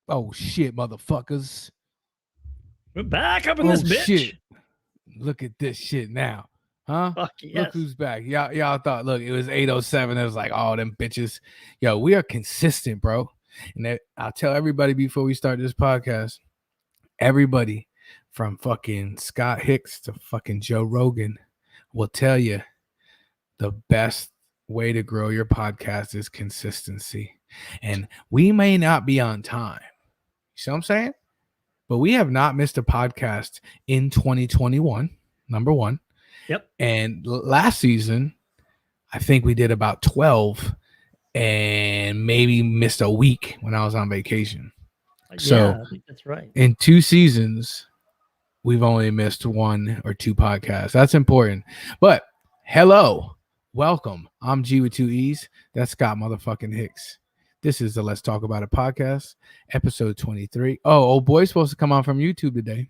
Oh shit, motherfuckers. We're back up in this bitch. Shit. Look at this shit now. Huh? Fuck yes. Look who's back. Y'all thought, look, it was 8:07. It was like, oh, them bitches. Yo, we are consistent, bro. And I'll tell everybody before we start this podcast, everybody from fucking Scott Hicks to fucking Joe Rogan will tell you the best way to grow your podcast is consistency. And we may not be on time. You see what I'm saying? But we have not missed a podcast in 2021, number one. Yep. And last season, I think we did about 12 and maybe missed a week when I was on vacation. So I think that's right. In 2 seasons, we've only missed 1 or 2 podcasts. That's important. But hello, welcome. I'm G with 2 E's. That's Scott motherfucking Hicks. This is the Let's Talk About It podcast, episode 23. Oh, old boy's supposed to come on from YouTube today.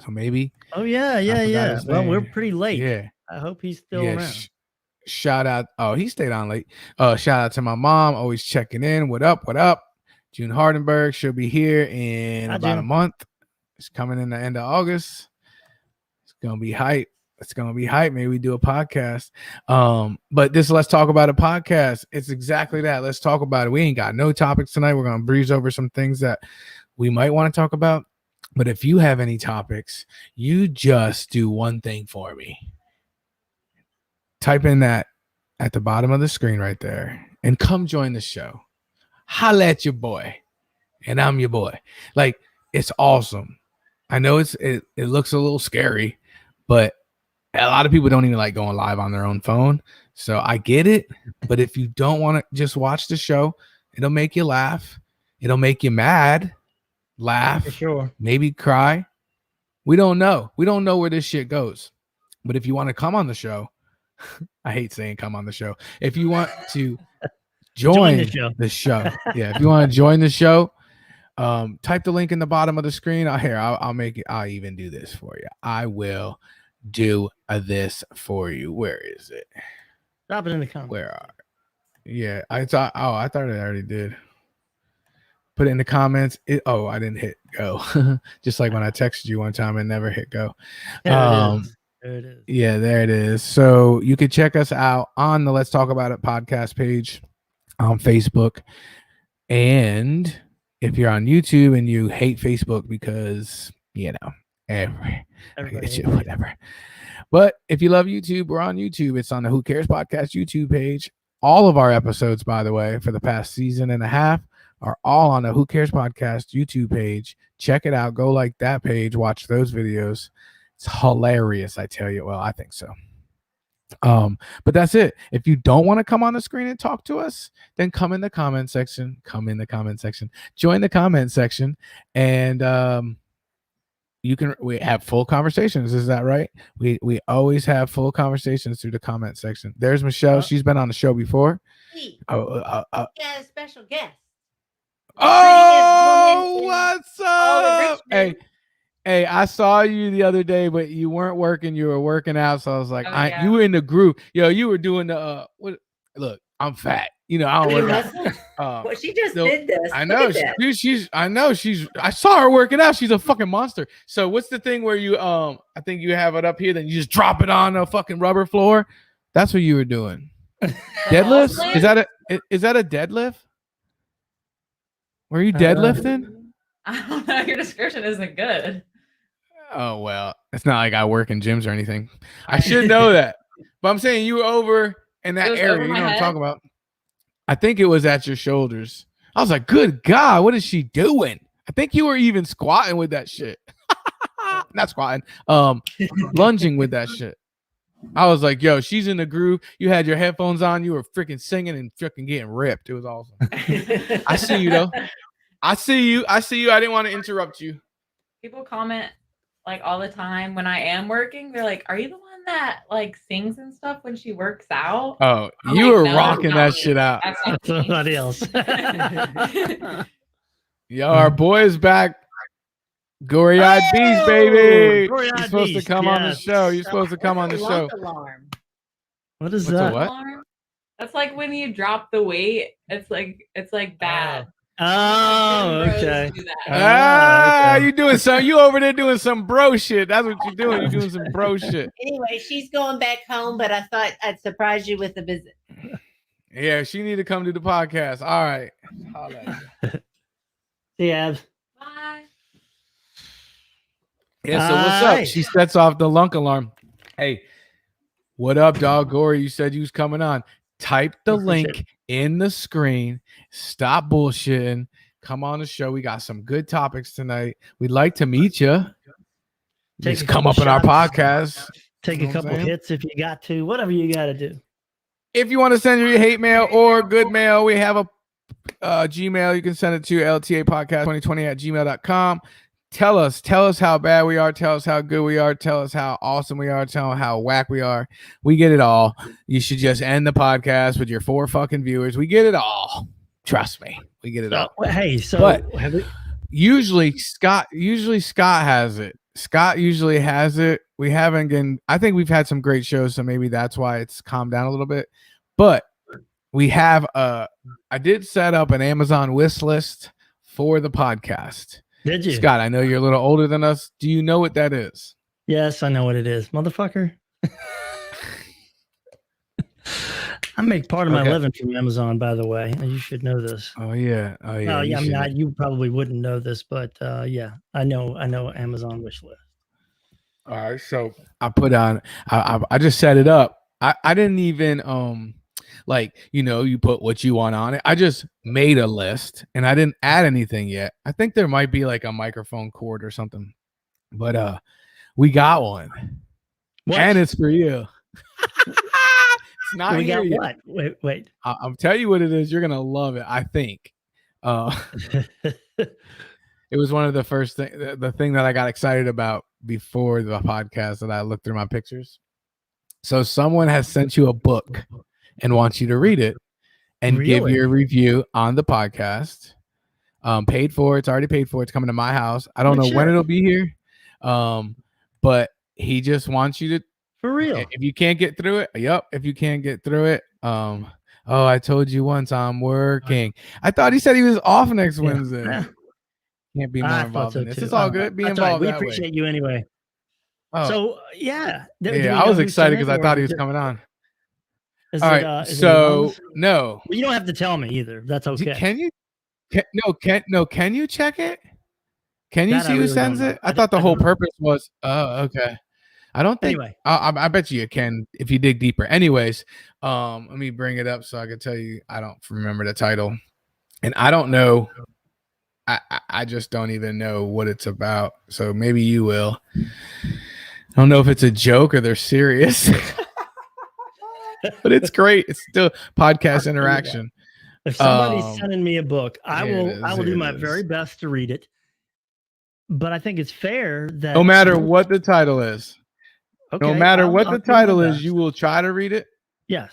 So maybe. Oh, yeah. Well, we're pretty late. Yeah. I hope he's still around. Shout out. Oh, he stayed on late. Shout out to my mom, always checking in. What up? June Hardenberg. She'll be here in about a month. It's coming in the end of August. It's going to be hype. Maybe we do a podcast. But this Let's Talk About It podcast, it's exactly that. Let's talk about it. We ain't got no topics tonight. We're going to breeze over some things that we might want to talk about. But if you have any topics, you just do one thing for me. Type in that at the bottom of the screen right there and come join the show. Holla at your boy. And I'm your boy. Like, it's awesome. I know it looks a little scary, but a lot of people don't even like going live on their own phone. So I get it. But if you don't want to just watch the show, it'll make you laugh. It'll make you mad, laugh, for sure. Maybe cry. We don't know. We don't know where this shit goes. But if you want to come on the show, I hate saying come on the show. If you want to join the show. Yeah. If you want to join the show, type the link in the bottom of the screen. I'll make it. I'll even do this for you. I will do this for you. Where is it? Drop it in the comments. Where are? Yeah, I thought I already did. Put it in the comments. I didn't hit go. Just like when I texted you one time and never hit go. There it is. Yeah, there it is. So you can check us out on the Let's Talk About It podcast page on Facebook. And if you're on YouTube and you hate Facebook because, you know, whatever. But if you love YouTube, we're on YouTube. It's on the Who Cares Podcast YouTube page. All of our episodes, by the way, for the past season and a half are all on the Who Cares Podcast YouTube page. Check it out. Go like that page. Watch those videos. It's hilarious, I tell you. Well, I think so. But that's it. If you don't want to come on the screen and talk to us, then come in the comment section. Join the comment section, and we have full conversations. Is that right? We always have full conversations through the comment section. There's Michelle. She's been on the show before. Yeah, a special guest. Oh, what's up? Hey, I saw you the other day, but you weren't working. You were working out. So I was like, you were in the group. Yo, you were doing the look, I'm fat. You know, I don't work out. Well, she just did this. I know. I saw her working out. She's a fucking monster. So what's the thing where you I think you have it up here, then you just drop it on a fucking rubber floor? That's what you were doing. Deadlifts? Is that a deadlift? Were you deadlifting? I don't know. Your description isn't good. Oh, well, it's not like I work in gyms or anything. I should know that. But I'm saying you were over in that area. You know what I'm talking about? I think it was at your shoulders. I was like, good God, what is she doing? I think you were even squatting with that shit. Not squatting. Lunging with that shit. I was like, yo, she's in the groove. You had your headphones on. You were freaking singing and freaking getting ripped. It was awesome. I see you, though. I see you. I didn't want to interrupt you. People comment like all the time when I am working. They're like, "Are you the one that like sings and stuff when she works out?" Oh, you were rocking that shit out. That's somebody else. Yo, our boy is back. Gloria Bees, baby. You're supposed to come on the show. You're supposed to come on the show. Alarm. What is that? What? That's like when you drop the weight. It's like bad. Oh, Bros okay. do that. Okay. You doing some? You over there doing some bro shit? That's what you're doing. You're doing some bro shit. Anyway, she's going back home, but I thought I'd surprise you with a visit. Yeah, she need to come to the podcast. All right. See, Abs. Bye. Yeah. So what's up? She sets off the lunk alarm. Hey, what up, dog? Gloria, you said you was coming on. Type the link in the screen. Stop bullshitting. Come on the show. We got some good topics tonight. We'd like to meet you. Just come up in our podcast. Take a couple hits if you got to. Whatever you got to do. If you want to send your hate mail or good mail, we have a Gmail. You can send it to ltapodcast2020@gmail.com. Tell us how bad we are. Tell us how good we are. Tell us how awesome we are. Tell us how whack we are. We get it all. You should just end the podcast with your 4 fucking viewers. We get it all. Trust me. We get it all. Hey, so but usually Scott has it. Scott usually has it. We haven't been. I think we've had some great shows, so maybe that's why it's calmed down a little bit. But we have I did set up an Amazon wish list for the podcast. Did you? Scott, I know you're a little older than us. Do you know what that is? Yes, I know what it is, motherfucker. I make part of my living from Amazon, by the way. You should know this. Oh yeah. No, yeah, I'm not. You probably wouldn't know this, but yeah, I know Amazon wish list. All right, so I put on. I just set it up. I didn't even you put what you want on it. I just made a list and I didn't add anything yet. I think there might be like a microphone cord or something, but we got one, and it's for you. It's not here yet. What? Wait. I'll tell you what it is. You're gonna love it. I think. It was one of the first the thing that I got excited about before the podcast that I looked through my pictures. So someone has sent you a book and wants you to read it and give your review on the podcast. Paid for. It's already paid for. It's coming to my house. I don't know when it'll be here. But he just wants you to. For real. If you can't get through it. Yep. If you can't get through it. Oh, I told you once I'm working. I thought he said he was off next Wednesday. Yeah. Can't be more involved in this. It's all good. Be involved. We appreciate you anyway. Oh. So yeah. I was excited because I thought he was coming on. All right. So no. Well, you don't have to tell me either. That's okay. Can you? Can you check it? Can you see who sends it? I thought the whole purpose was. Oh, okay. I don't think. Anyway, I bet you can if you dig deeper. Anyways, let me bring it up so I can tell you. I don't remember the title, and I don't know. I just don't even know what it's about. So maybe you will. I don't know if it's a joke or they're serious, but it's great. It's still podcast interaction. If somebody's sending me a book, I will do my very best to read it. But I think it's fair that no matter what the title is, no matter what the title is, you will try to read it. Yes.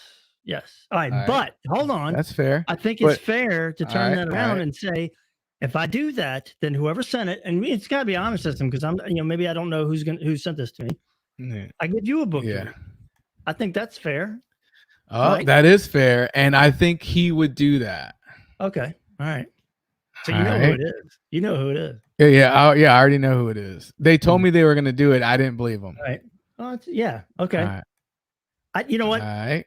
All right, but hold on. That's fair. I think it's fair to turn that around and say, if I do that, then whoever sent it, and it's got to be an honor system because I'm, maybe I don't know who sent this to me. Yeah. I give you a book. Yeah, I think that's fair. Oh, right? That is fair, and I think he would do that. Okay, all right. So you know who it is. You know who it is. Yeah. I already know who it is. They told me they were going to do it. I didn't believe them. All right. Oh, yeah. Okay. Right. You know what? All right.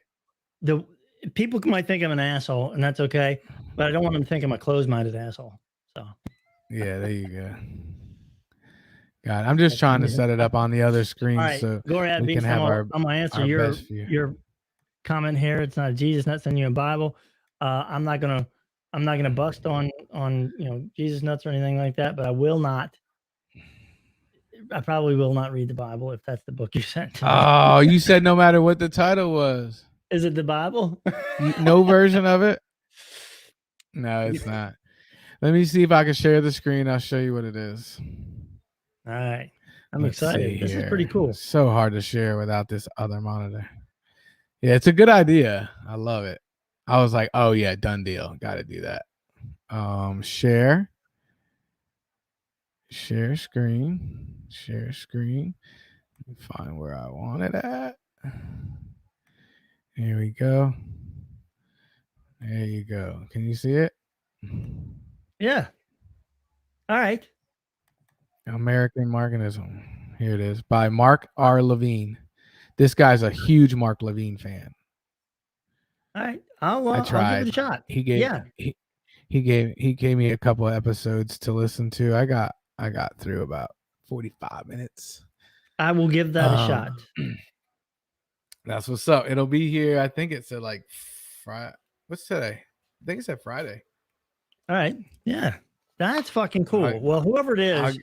The people might think I'm an asshole, and that's okay. But I don't want them to think I'm a closed-minded asshole. So. Yeah, there you go. God, I'm just trying to set it up on the other screen so Gloria, we can have on my answer. Your comment here. It's not Jesus not sending you a Bible. I'm not gonna bust on Jesus nuts or anything like that. But I probably will not read the Bible if that's the book you sent to me. Oh, you said no matter what the title was. Is it the Bible? No version of it? No, it's not. Let me see if I can share the screen. I'll show you what it is. All right. I'm excited. This is pretty cool. It's so hard to share without this other monitor. Yeah, it's a good idea. I love it. I was like, oh yeah, done deal. Got to do that. Share screen. Share screen. Let me find where I want it at. Here we go. There you go. Can you see it? Yeah. All right. American Morganism. Here it is by Mark R. Levine. This guy's a huge Mark Levine fan. All right. I'll give it a shot. He gave me a couple of episodes to listen to. I got through about 45 minutes. I will give that a shot. That's what's up. It'll be here. I think it's at like Friday. What's today? I think it's at Friday. All right. Yeah. That's fucking cool. Well, whoever it is,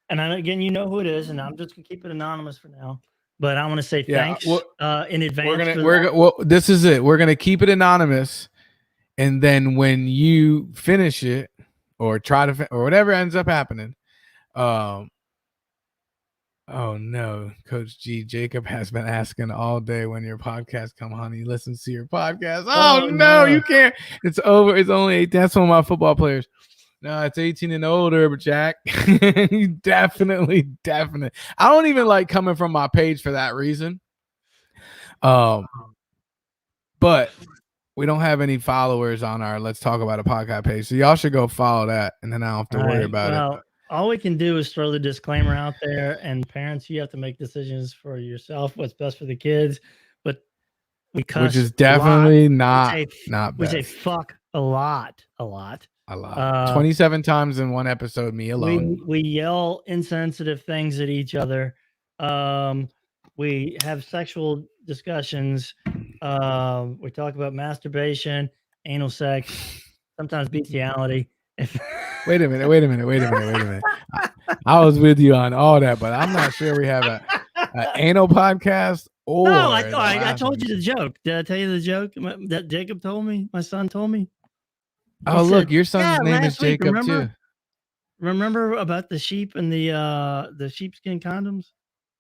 and again, you know who it is, and I'm just gonna keep it anonymous for now. But I want to say thanks in advance. This is it. We're gonna keep it anonymous, and then when you finish it or try to or whatever ends up happening, oh no, Coach G, Jacob has been asking all day when your podcast come on. He listens to your podcast. Oh no, you can't. It's over. It's only 8. That's one of my football players. No, it's 18 and older, but Jack, definitely. I don't even like coming from my page for that reason. But we don't have any followers on our Let's Talk About a Podcast page, so y'all should go follow that, and then I don't have to worry about it. All we can do is throw the disclaimer out there, and parents, you have to make decisions for yourself, what's best for the kids. But we cuss, which is definitely not best. We say fuck a lot. 27 times in one episode, me alone. We yell insensitive things at each other. We have sexual discussions. We talk about masturbation, anal sex, sometimes bestiality. Wait a minute. I was with you on all that, but I'm not sure we have an anal podcast. No, I told you the joke. Did I tell you the joke that Jacob told me? My son told me. Look, your son's name is Jacob too. Remember about the sheep and the sheepskin condoms?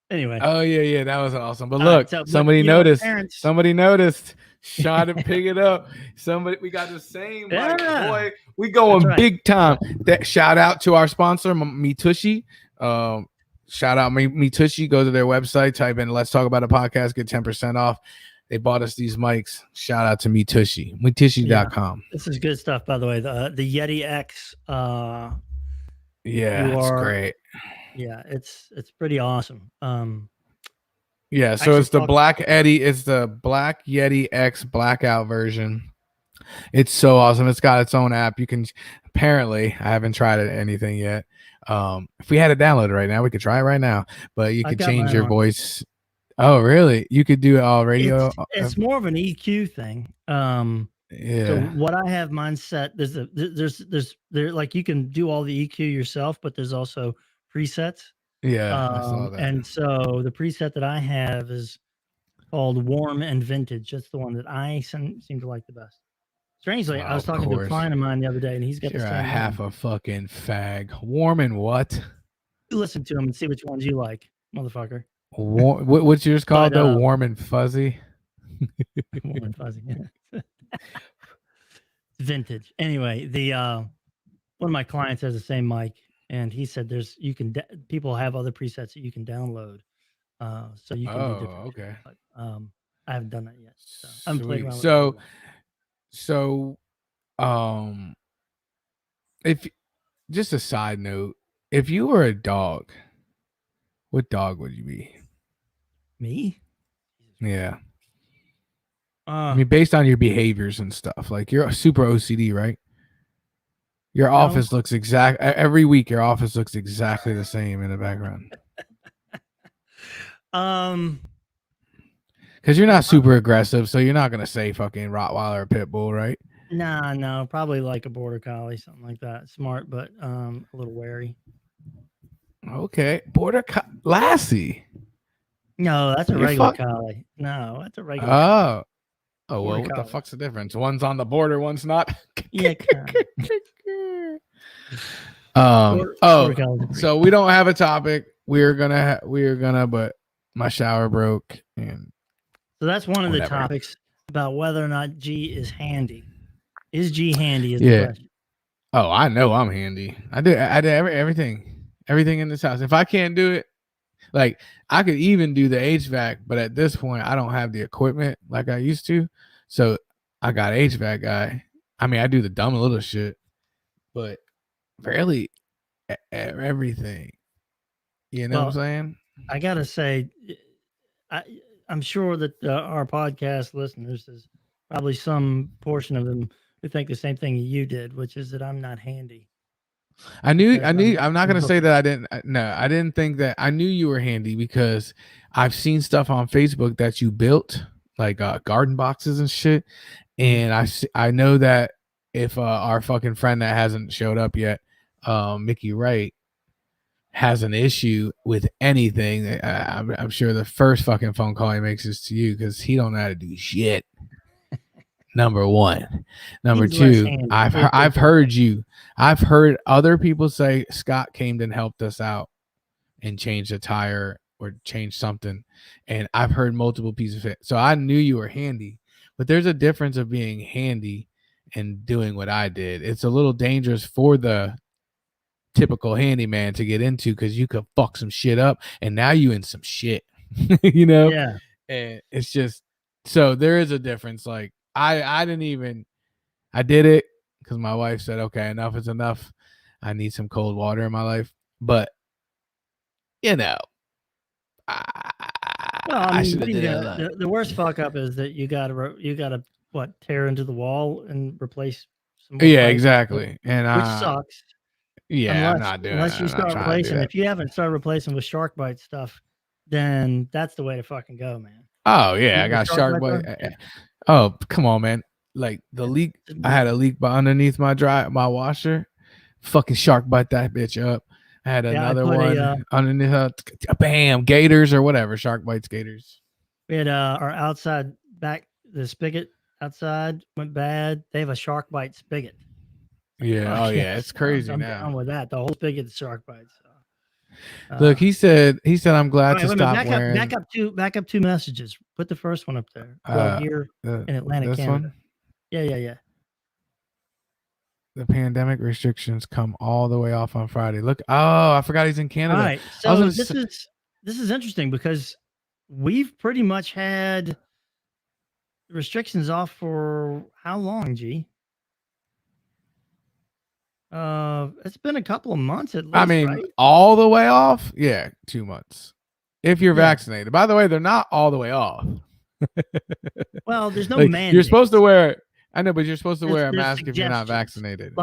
Anyway. Oh yeah, that was awesome. But look, somebody noticed. Somebody noticed. Shot and pick it up. We got the same boy. We going big time. That shout out to our sponsor, Mitushi. Shout out Mitushi. Go to their website, type in "Let's Talk About a Podcast," get 10% off. They bought us these mics. Shout out to Mitushi. Mitushi.com. This is good stuff, by the way. The Eddy X. It's great. Yeah, it's pretty awesome. So it's the Black Eddy. It's the Black Yeti X blackout version. It's so awesome. It's got its own app. You can apparently, I haven't tried anything yet. If we had it downloaded right now, we could try it right now. But you could change your voice. Oh, really? You could do it all radio. It's more of an EQ thing. So what I have mine set, there's like you can do all the EQ yourself, but there's also presets. Yeah, I saw that. And so the preset that I have is called Warm and Vintage. That's the one that I seem to like the best. Strangely, I was talking to a client of mine the other day, and he's got the same a half a fucking fag. Warm and what? You listen to him and see which ones you like, motherfucker. What's yours called though? Warm and fuzzy. Warm and fuzzy. Yeah. Vintage. Anyway, the one of my clients has the same mic, and he said people have other presets that you can download, so you can do different. Okay. But, I haven't done that yet. So I'm playing around with So, if just a side note, if you were a dog, what dog would you be? Me? Yeah. I mean, based on your behaviors and stuff, like you're super OCD, right? Your office looks every week. Your office looks exactly the same in the background. Because you're not super aggressive, so you're not gonna say fucking Rottweiler or Pit Bull, right? No, probably like a Border Collie, something like that. Smart, but a little wary. Okay, Lassie. No, that's a regular collie. No, that's a regular. Oh well, what the fuck's the difference? One's on the border, one's not. Yeah. So we don't have a topic. We're gonna, but my shower broke, and so that's one of the topics about whether or not G is handy. Is G handy? Is the question. Oh, I know I'm handy. I do everything in this house. If I can't do it, like I could even do the HVAC, but at this point I don't have the equipment like I used to. So I got HVAC guy. I mean, I do the dumb little shit, but barely everything. You know what I'm saying? I gotta say, I'm sure that our podcast listeners is probably some portion of them who think the same thing you did, which is that I'm not handy. I'm not going to say that I didn't. No, I didn't think that. I knew you were handy because I've seen stuff on Facebook that you built, like garden boxes and shit. And I know that if our fucking friend that hasn't showed up yet, Mickey Wright, has an issue with anything, I'm sure the first fucking phone call he makes is to you because he don't know how to do shit. Number one. Number two, I've heard you. I've heard other people say Scott came and helped us out and changed a tire or changed something. And I've heard multiple pieces of it. So I knew you were handy. But there's a difference of being handy and doing what I did. It's a little dangerous for the typical handyman to get into because you could fuck some shit up and now you in some shit. You know? Yeah. And it's just, so there is a difference. Like I did it because my wife said, okay, enough is enough. I need some cold water in my life. But you know, I mean, the worst fuck up is that you gotta what, tear into the wall and replace some more pipe, exactly. And which sucks. Yeah, I'm not doing unless that. you start replacing. If you haven't started replacing with shark bite stuff, then that's the way to fucking go, man. Oh yeah, I got shark bite. Yeah. Oh, come on, man. Like the leak, I had a leak underneath my washer. Fucking shark bite that bitch up. I had another one underneath. Bam, gators or whatever. Shark bites gators. We had our outside back, the spigot outside went bad. They have a shark bite spigot. Yeah. Oh yeah, it's crazy I'm now. down with that. The whole spigot is shark bites. So. Look, he said I'm glad to stop wearing. Back up two messages. Put the first one up there. Here in Atlantic, Canada. One? Yeah. The pandemic restrictions come all the way off on Friday. Look, I forgot he's in Canada. All right, so this is interesting because we've pretty much had restrictions off for how long, G? It's been a couple of months at least. I mean, right? All the way off? Yeah, 2 months. If you're vaccinated. By the way, they're not all the way off. Well, there's no mandate. You're supposed to wear. I know, but you're supposed to wear a mask if you're not vaccinated.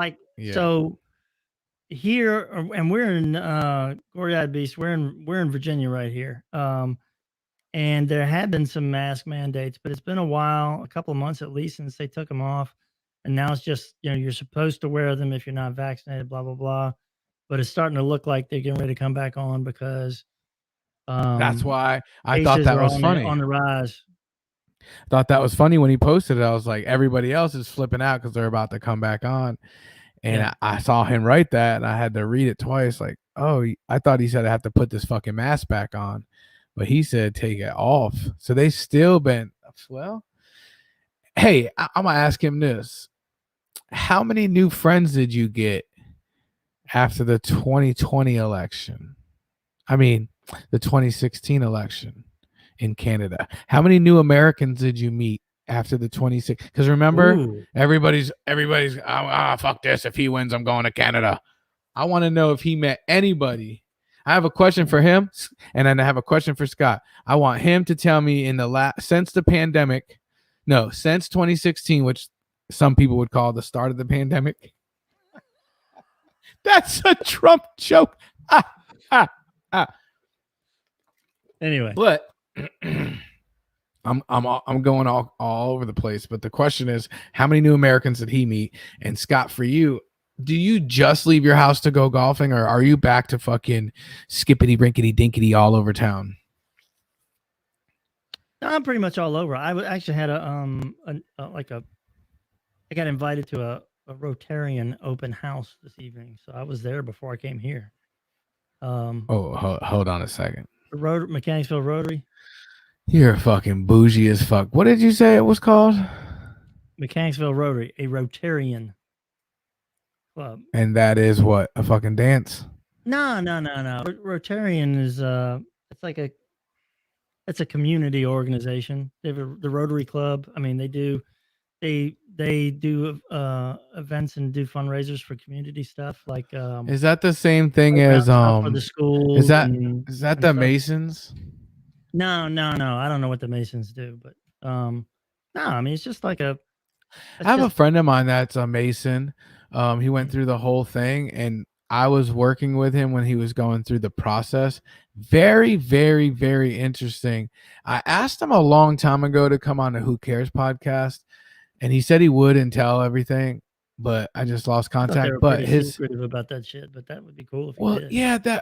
So here, and we're in Gloria Beast. We're in Virginia right here. And there have been some mask mandates, but it's been a while, a couple of months at least, since they took them off. And now it's just, you're supposed to wear them if you're not vaccinated, blah, blah, blah. But it's starting to look like they're getting ready to come back on because that's why I thought that was funny. On the rise. I thought that was funny when he posted it. I was like, everybody else is flipping out because they're about to come back on. And I saw him write that and I had to read it twice. Like, oh, I thought he said I have to put this fucking mask back on. But he said take it off. So they still been, well, hey, I'm going to ask him this. How many new friends did you get after the 2020 election? I mean, the 2016 election in Canada. How many new Americans did you meet after the 26? Because remember, everybody's fuck this. If he wins, I'm going to Canada. I want to know if he met anybody. I have a question for him, and then I have a question for Scott. I want him to tell me since the pandemic, since 2016, which some people would call the start of the pandemic. That's a Trump joke. Anyway, but I'm going all over the place. But the question is, how many new Americans did he meet? And Scott, for you, do you just leave your house to go golfing, or are you back to fucking skippity brinkity dinkity all over town? No, I'm pretty much all over. I actually had I got invited to a Rotarian open house this evening, so I was there before I came here. Hold on a second. Mechanicsville Rotary. You're fucking bougie as fuck. What did you say it was called? Mechanicsville Rotary, a Rotarian club. And that is what? A fucking dance? No. Rotarian is it's a community organization. They have the Rotary Club. I mean, they do they do events and do fundraisers for community stuff. Like, is that the same thing as for the schools? Is that the Masons? No. I don't know what the Masons do, but no, I mean it's just like a. I have a friend of mine that's a Mason. He went through the whole thing, and I was working with him when he was going through the process. Very, very, very interesting. I asked him a long time ago to come on the Who Cares podcast, and he said he would and tell everything, but I just lost contact. They were pretty secretive about that shit, but that would be cool if he did. Yeah,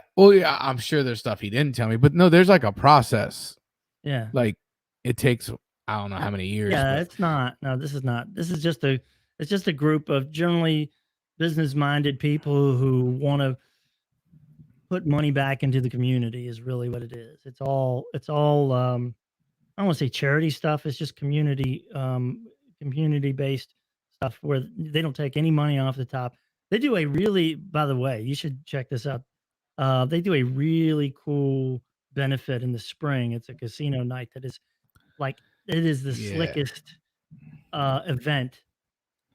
I'm sure there's stuff he didn't tell me, but no, there's like a process. Yeah, like it takes I don't know how many years. Yeah, it's not. No, this is not. This is just a group of generally business-minded people who want to put money back into the community. Is really what it is. It's all. I don't want to say charity stuff. It's just community-based stuff where they don't take any money off the top. They do a really. By the way, you should check this out. They do a really cool benefit in the spring. It's a casino night that is like. It is the slickest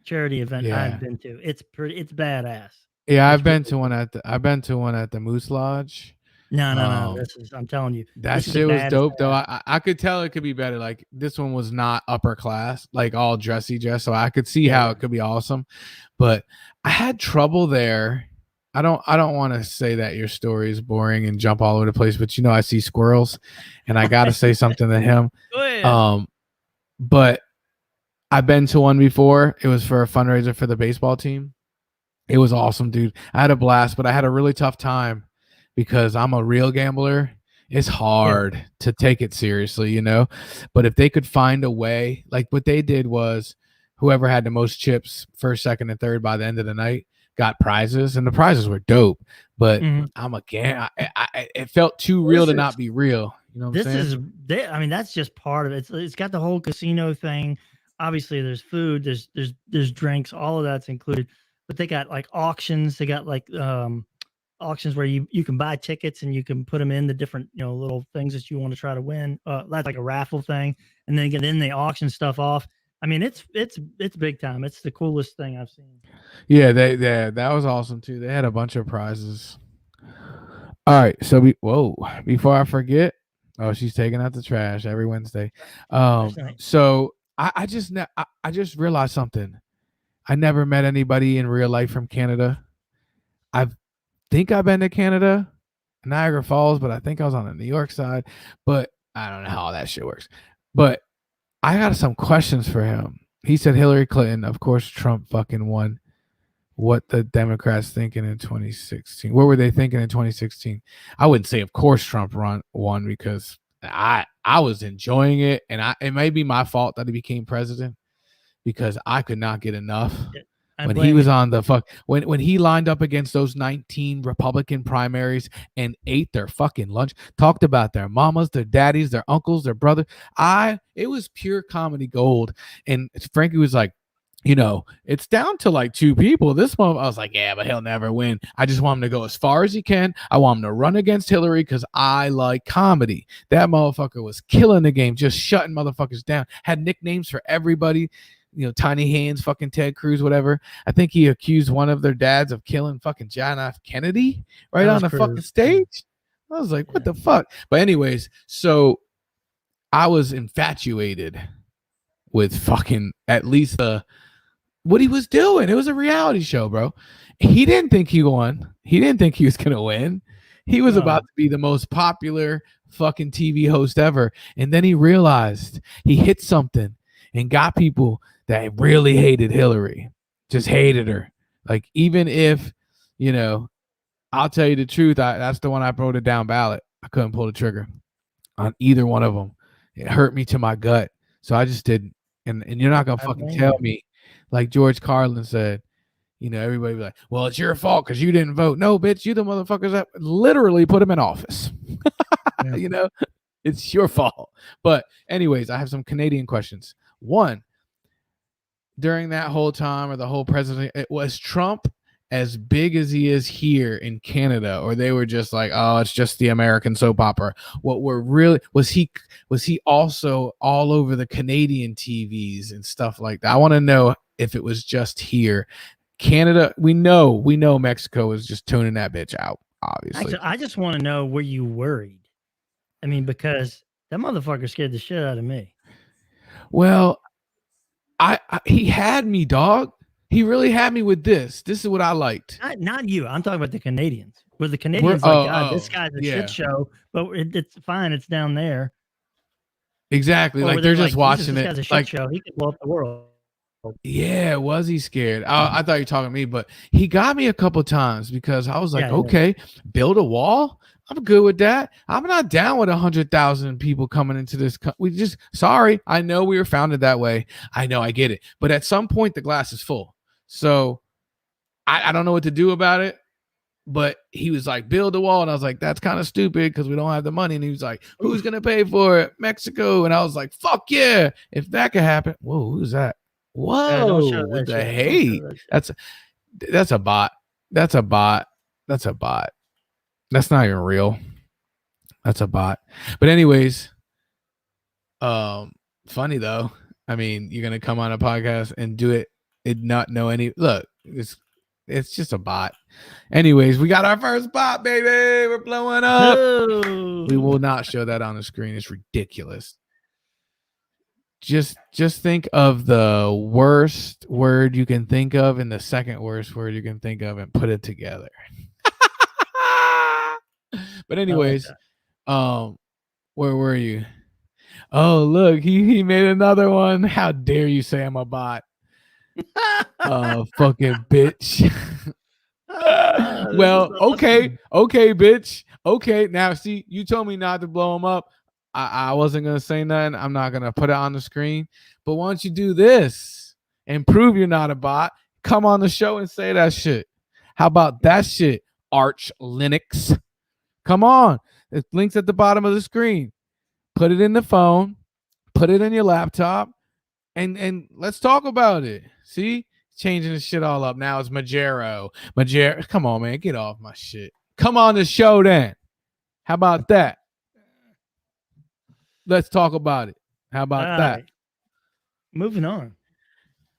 charity event I've been to. It's badass. Yeah, I've been to one at the Moose Lodge. No. I'm telling you, that shit was dope though. I could tell it could be better. Like this one was not upper class, like all dressy, so I could see how it could be awesome. But I had trouble there. I don't want to say that your story is boring and jump all over the place, but I see squirrels, and I got to say something to him. Go ahead. But I've been to one before. It was for a fundraiser for the baseball team. It was awesome, dude. I had a blast, but I had a really tough time because I'm a real gambler. It's hard to take it seriously, But if they could find a way, like what they did was whoever had the most chips, first, second, and third by the end of the night got prizes, and the prizes were dope. But I'm a it felt too real to not be real. You know what I'm saying? I mean, that's just part of it. It's got the whole casino thing. Obviously, there's food, there's drinks, all of that's included. But they got like auctions. They got like auctions where you can buy tickets and you can put them in the different little things that you want to try to win. That's like a raffle thing, and then they auction stuff off. I mean, it's big time. It's the coolest thing I've seen. Yeah, that was awesome too. They had a bunch of prizes. All right, so before I forget, she's taking out the trash every Wednesday. So I just realized something. I never met anybody in real life from Canada. I think I've been to Canada, Niagara Falls, but I think I was on the New York side. But I don't know how that shit works. But I got some questions for him. He said Hillary Clinton, of course, Trump fucking won. What the Democrats thinking in 2016? What were they thinking in 2016? I wouldn't say, of course, Trump won because I was enjoying it, and it may be my fault that he became president because I could not get enough. When he was on the when he lined up against those 19 Republican primaries and ate their fucking lunch, talked about their mamas, their daddies, their uncles, their brother. It was pure comedy gold. And Frankie was like, it's down to like 2 people. This month, I was like, yeah, but he'll never win. I just want him to go as far as he can. I want him to run against Hillary because I like comedy. That motherfucker was killing the game, just shutting motherfuckers down. Had nicknames for everybody. Tiny Hands, fucking Ted Cruz, whatever. I think he accused one of their dads of killing fucking John F. Kennedy on the fucking stage. I was like, what the fuck? But anyways, so I was infatuated with fucking at least what he was doing. It was a reality show, bro. He didn't think he won. He didn't think he was going to win. He was about to be the most popular fucking TV host ever. And then he realized he hit something and got people that really hated Hillary, just hated her. Like, even if, I'll tell you the truth, that's the one I voted down ballot. I couldn't pull the trigger on either one of them. It hurt me to my gut. So I just didn't. And you're not going to fucking tell me, like George Carlin said, everybody be like, well, it's your fault because you didn't vote. No, bitch, you the motherfuckers that literally put him in office. It's your fault. But anyways, I have some Canadian questions. One, during that whole time or the whole presidency, it was Trump as big as he is here in Canada, or they were just like, oh, it's just the American soap opera. What were really was he also all over the Canadian TVs and stuff like that? I want to know if it was just here. Canada, we know Mexico is just tuning that bitch out, obviously. Actually, I just want to know, were you worried? I mean, because that motherfucker scared the shit out of me. Well, he had me, dog. He really had me with this. This is what I liked. Not you. I'm talking about the Canadians. Where the Canadians God, this guy's a shit show, but it's fine. It's down there. Exactly. Like they're just watching this it. Guy's a shit like show. He could blow up the world. Yeah, was he scared? I thought you were talking to me, but he got me a couple times because I was like, okay, build a wall. I'm good with that. I'm not down with 100,000 people coming into this. Sorry. I know we were founded that way. I know, I get it. But at some point, the glass is full. So I don't know what to do about it. But he was like, build a wall. And I was like, that's kind of stupid because we don't have the money. And he was like, who's going to pay for it? Mexico. And I was like, fuck yeah. If that could happen. Whoa, who's that? Whoa, with the hate. That's a bot. That's a bot. That's a bot. That's not even real. That's a bot. But anyways, funny though. I mean, you're gonna come on a podcast and do it and not know any. Look, it's just a bot. Anyways, we got our first bot, baby. We're blowing up. Oh. We will not show that on the screen. It's ridiculous. Just think of the worst word you can think of and the second worst word you can think of and put it together. But anyways, where were you? Oh, look, he made another one. How dare you say I'm a bot? Fucking bitch. Well, okay, bitch. Okay, now see, you told me not to blow him up. I wasn't going to say nothing. I'm not going to put it on the screen. But why don't you do this and prove you're not a bot? Come on the show and say that shit. How about that shit, Arch Linux? Come on. The link's at the bottom of the screen. Put it in the phone. Put it in your laptop. And let's talk about it. See? Changing the shit all up. Now it's Majero. Come on, man. Get off my shit. Come on the show then. How about that? Let's talk about it. How about that? Right. Moving on.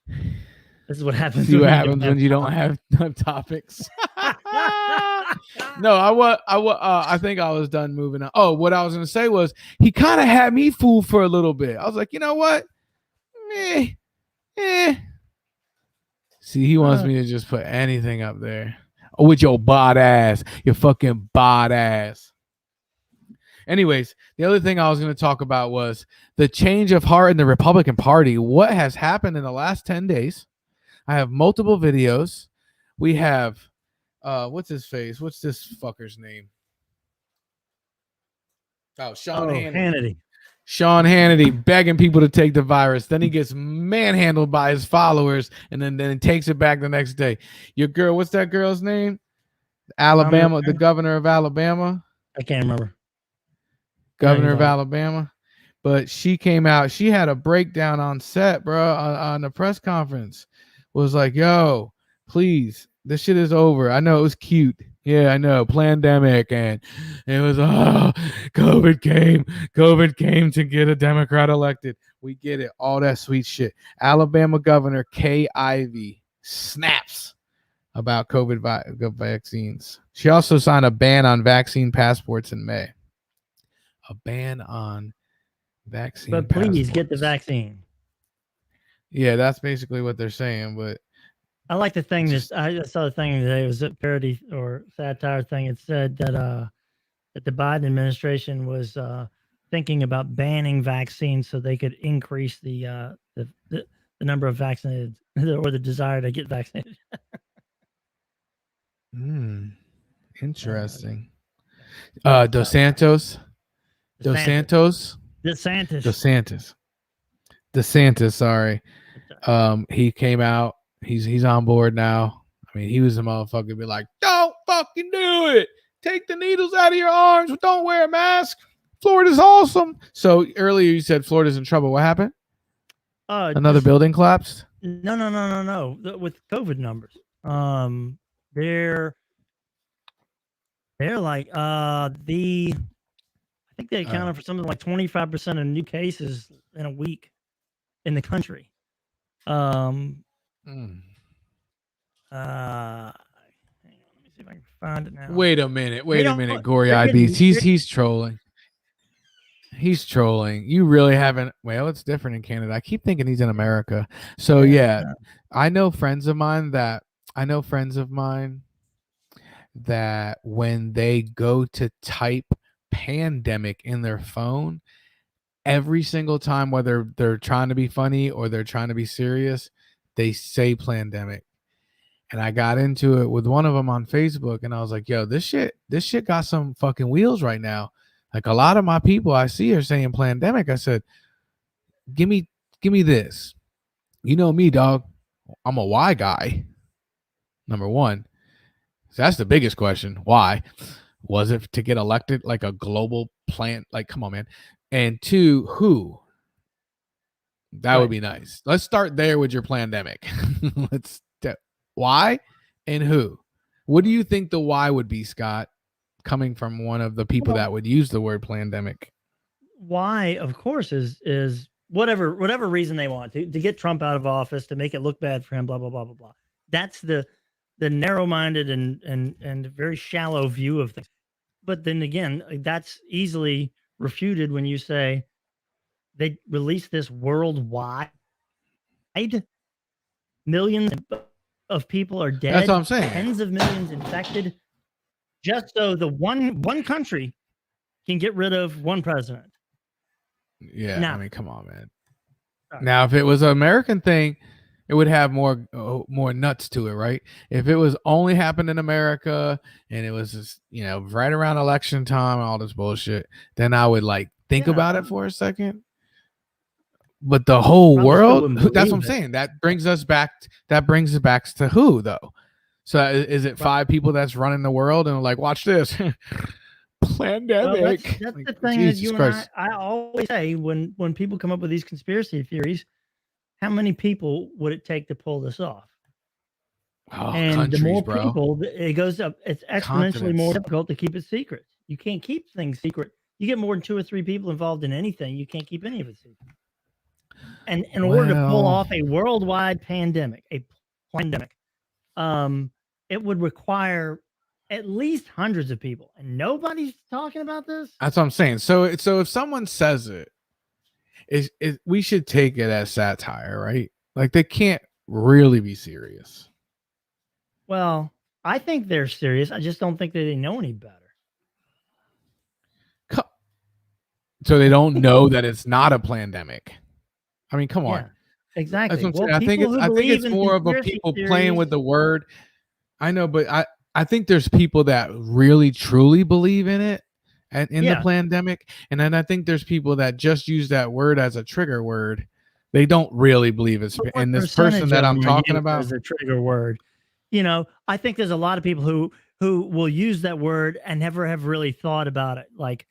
This is what happens. See what happens when you don't have topics. No, I think I was done moving on. Oh, what I was gonna say was he kind of had me fooled for a little bit. I was like, you know what? See, he wants me to just put anything up there. Oh, with your bot ass, your fucking bot ass. Anyways, the other thing I was going to talk about was the change of heart in the Republican Party. What has happened in the last 10 days? I have multiple videos. We have, what's his face? What's this fucker's name? Oh, Sean Hannity. Sean Hannity begging people to take the virus. Then he gets manhandled by his followers and then takes it back the next day. Your girl, what's that girl's name? Alabama, the governor of Alabama. I can't remember. Governor of Alabama. But she came out. She had a breakdown on set, bro, on the press conference. Was like, yo, please, this shit is over. I know it was cute. Yeah, I know. Plandemic. And it was, COVID came to get a Democrat elected. We get it. All that sweet shit. Alabama Governor Kay Ivey snaps about COVID vaccines. She also signed a ban on vaccine passports in May. A ban on vaccine. But please get the vaccine. Yeah, that's basically what they're saying. But I like the thing. I saw the thing today. It was a parody or satire thing. It said that the Biden administration was thinking about banning vaccines so they could increase the number of vaccinated or the desire to get vaccinated. Interesting. Dos Santos. Sorry. He came out. He's on board now. I mean, he was a motherfucker be like, don't fucking do it. Take the needles out of your arms. Don't wear a mask. Florida's awesome. So earlier you said Florida's in trouble. What happened? Another building collapsed? No. With COVID numbers. They're like I think they accounted for something like 25% of new cases in a week in the country. Hang on, let me see if I can find it now. Wait a minute, Gloria IDs. He's trolling. He's trolling. You really haven't. Well, it's different in Canada. I keep thinking he's in America. So yeah. I know friends of mine that when they go to type pandemic in their phone, every single time, whether they're trying to be funny or they're trying to be serious, they say pandemic. And I got into it with one of them on Facebook, and I was like, yo, this shit got some fucking wheels right now. Like, a lot of my people I see are saying pandemic. I said, give me this. You know me, dog. I'm a why guy. Number one. So that's the biggest question. Why? Was it to get elected like a global plant? Like, come on, man. And two, who? That would be nice. Let's start there with your pandemic. Why and who? What do you think the why would be, Scott, coming from one of the people that would use the word pandemic? Why, of course, is whatever reason they want to get Trump out of office, to make it look bad for him, blah, blah, blah, blah, blah. That's the narrow-minded and very shallow view of things. But then again, that's easily refuted when you say they released this worldwide. Millions of people are dead. That's what I'm saying. Tens of millions infected, just so the one country can get rid of one president. Yeah, now, I mean, come on, man. Now, if it was an American thing, it would have more nuts to it, right? If it was only happened in America and it was just, right around election time, all this bullshit, then I would think about it for a second. But the whole world, that's what I'm saying. That brings us back to who, though? So is it 5 people that's running the world and like, watch this? Pandemic. That's the thing that you and I always say when people come up with these conspiracy theories. How many people would it take to pull this off? And the more people, it goes up. It's exponentially more difficult to keep it secret. You can't keep things secret. You get more than 2 or 3 people involved in anything, you can't keep any of it secret. And in order to pull off a worldwide pandemic, it would require at least hundreds of people, and nobody's talking about this. That's what I'm saying. So if someone says it, we should take it as satire, right? Like, they can't really be serious. Well, I think they're serious. I just don't think that they know any better. So they don't know that it's not a pandemic. I mean, come on. Exactly. I think it's more of a people playing with the word. I know, but I think there's people that really truly believe in it and in the pandemic, and then I think there's people that just use that word as a trigger word. They don't really believe it's. And this person that I'm talking about is a trigger word. I think there's a lot of people who will use that word and never have really thought about it. Like,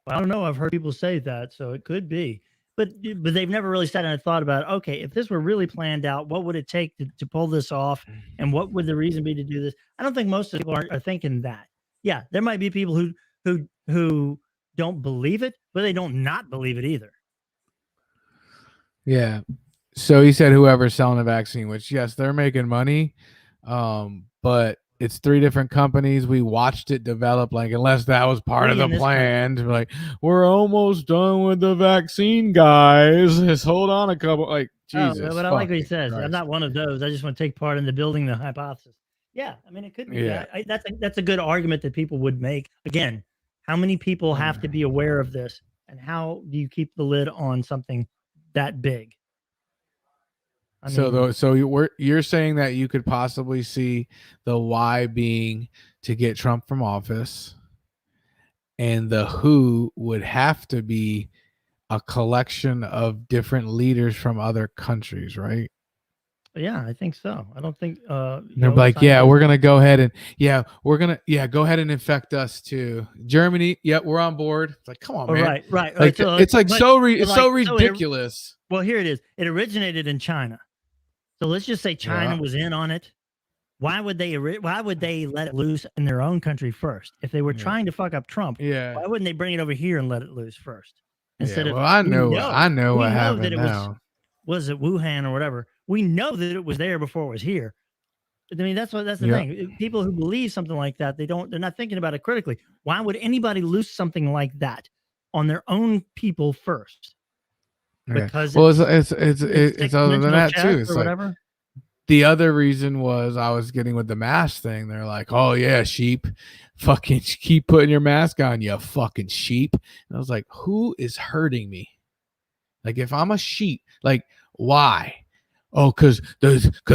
I don't know. I've heard people say that, so it could be. But they've never really sat down and thought about, okay, if this were really planned out, what would it take to pull this off? And what would the reason be to do this? I don't think most people are thinking that. Yeah, there might be people who don't believe it, but they don't not believe it either. Yeah. So he said whoever's selling the vaccine, which, yes, they're making money, but it's 3 different companies. We watched it develop, unless that was part of the plan. We're almost done with the vaccine, guys. Just hold on a couple. Jesus. But I like what he says. Christ. I'm not one of those. I just want to take part in the building the hypothesis. Yeah, I mean, it could be. Yeah. That's a good argument that people would make. Again, how many people have to be aware of this, and how do you keep the lid on something that big? So you're saying that you could possibly see the why being to get Trump from office, and the who would have to be a collection of different leaders from other countries, right? Yeah, I think so. I don't think they're like, we're gonna go ahead and go ahead and infect us too. Germany, we're on board. It's like, come on, man. Right. It's so ridiculous. Well, here it is. It originated in China. So let's just say China was in on it, Why would they let it loose in their own country first? If they were trying to fuck up Trump, why wouldn't they bring it over here and let it loose first? Instead of I know what happened now. Was it Wuhan or whatever? We know that it was there before it was here. I mean, that's the thing. People who believe something like that, they're not thinking about it critically. Why would anybody loose something like that on their own people first? Because it's other than that too. It's or like, whatever. The other reason was I was getting with the mask thing. They're like, "Oh yeah, sheep, fucking keep putting your mask on, you fucking sheep." And I was like, "Who is hurting me? Like, if I'm a sheep, like, why? Oh, because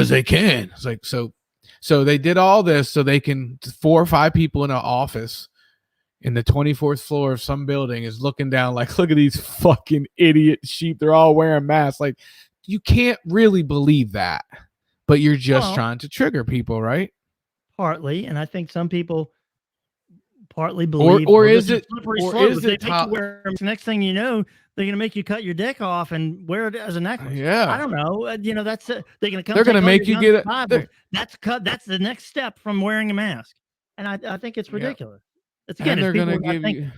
they can." It's like, so they did all this so they can 4 or 5 people in an office in the 24th floor of some building is looking down like, look at these fucking idiot sheep. They're all wearing masks. Like, you can't really believe that, but you're just trying to trigger people, right? Partly, and I think some people partly believe, or is it next thing you know, they're going to make you cut your dick off and wear it as a necklace. Yeah, I don't know. That's they're going to come. They're going to make you get it. That's the next step from wearing a mask, and I think it's ridiculous. It's again, they're going to give you.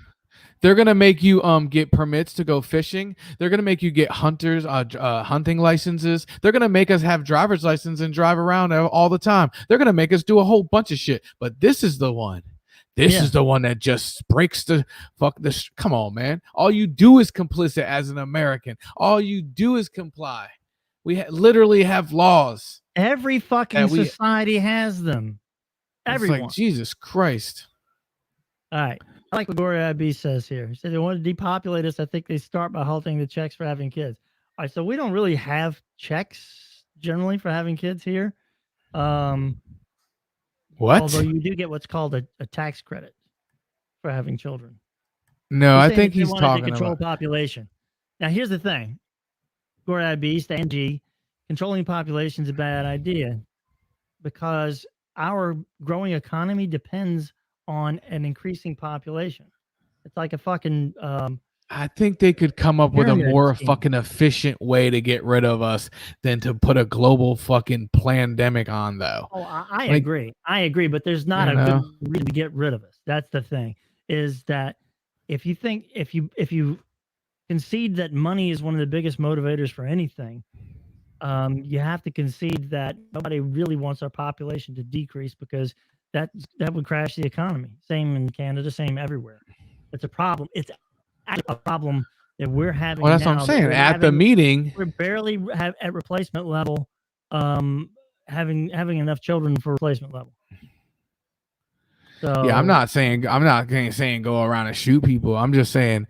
They're going to make you get permits to go fishing. They're going to make you get hunting licenses. They're going to make us have driver's license and drive around all the time. They're going to make us do a whole bunch of shit. But this is the one. This is the one that just breaks the fuck this. Come on, man. All you do is complicit as an American. All you do is comply. We literally have laws. Every fucking society has them. Everyone. It's like, Jesus Christ. All right. I like what Gloria IB says here. He said they want to depopulate us. I think they start by halting the checks for having kids. All right, so we don't really have checks generally for having kids here. What? Although you do get what's called a tax credit for having children. No, I think he's talking to control about population. Now, here's the thing. Gloria IB, Stan G, controlling population is a bad idea because our growing economy depends on an increasing population. It's like a fucking I think they could come up with a more fucking efficient way to get rid of us than to put a global fucking pandemic on, though. Oh, I agree. I agree, but there's not a good reason to get rid of us. That's the thing, is that if you concede that money is one of the biggest motivators for anything, you have to concede that nobody really wants our population to decrease because that would crash the economy. Same in Canada, same everywhere. It's a problem. It's a problem that we're having. Well, that's what I'm saying. At the meeting, we're barely at replacement level, having enough children for replacement level. So yeah, I'm not saying go around and shoot people. I'm just saying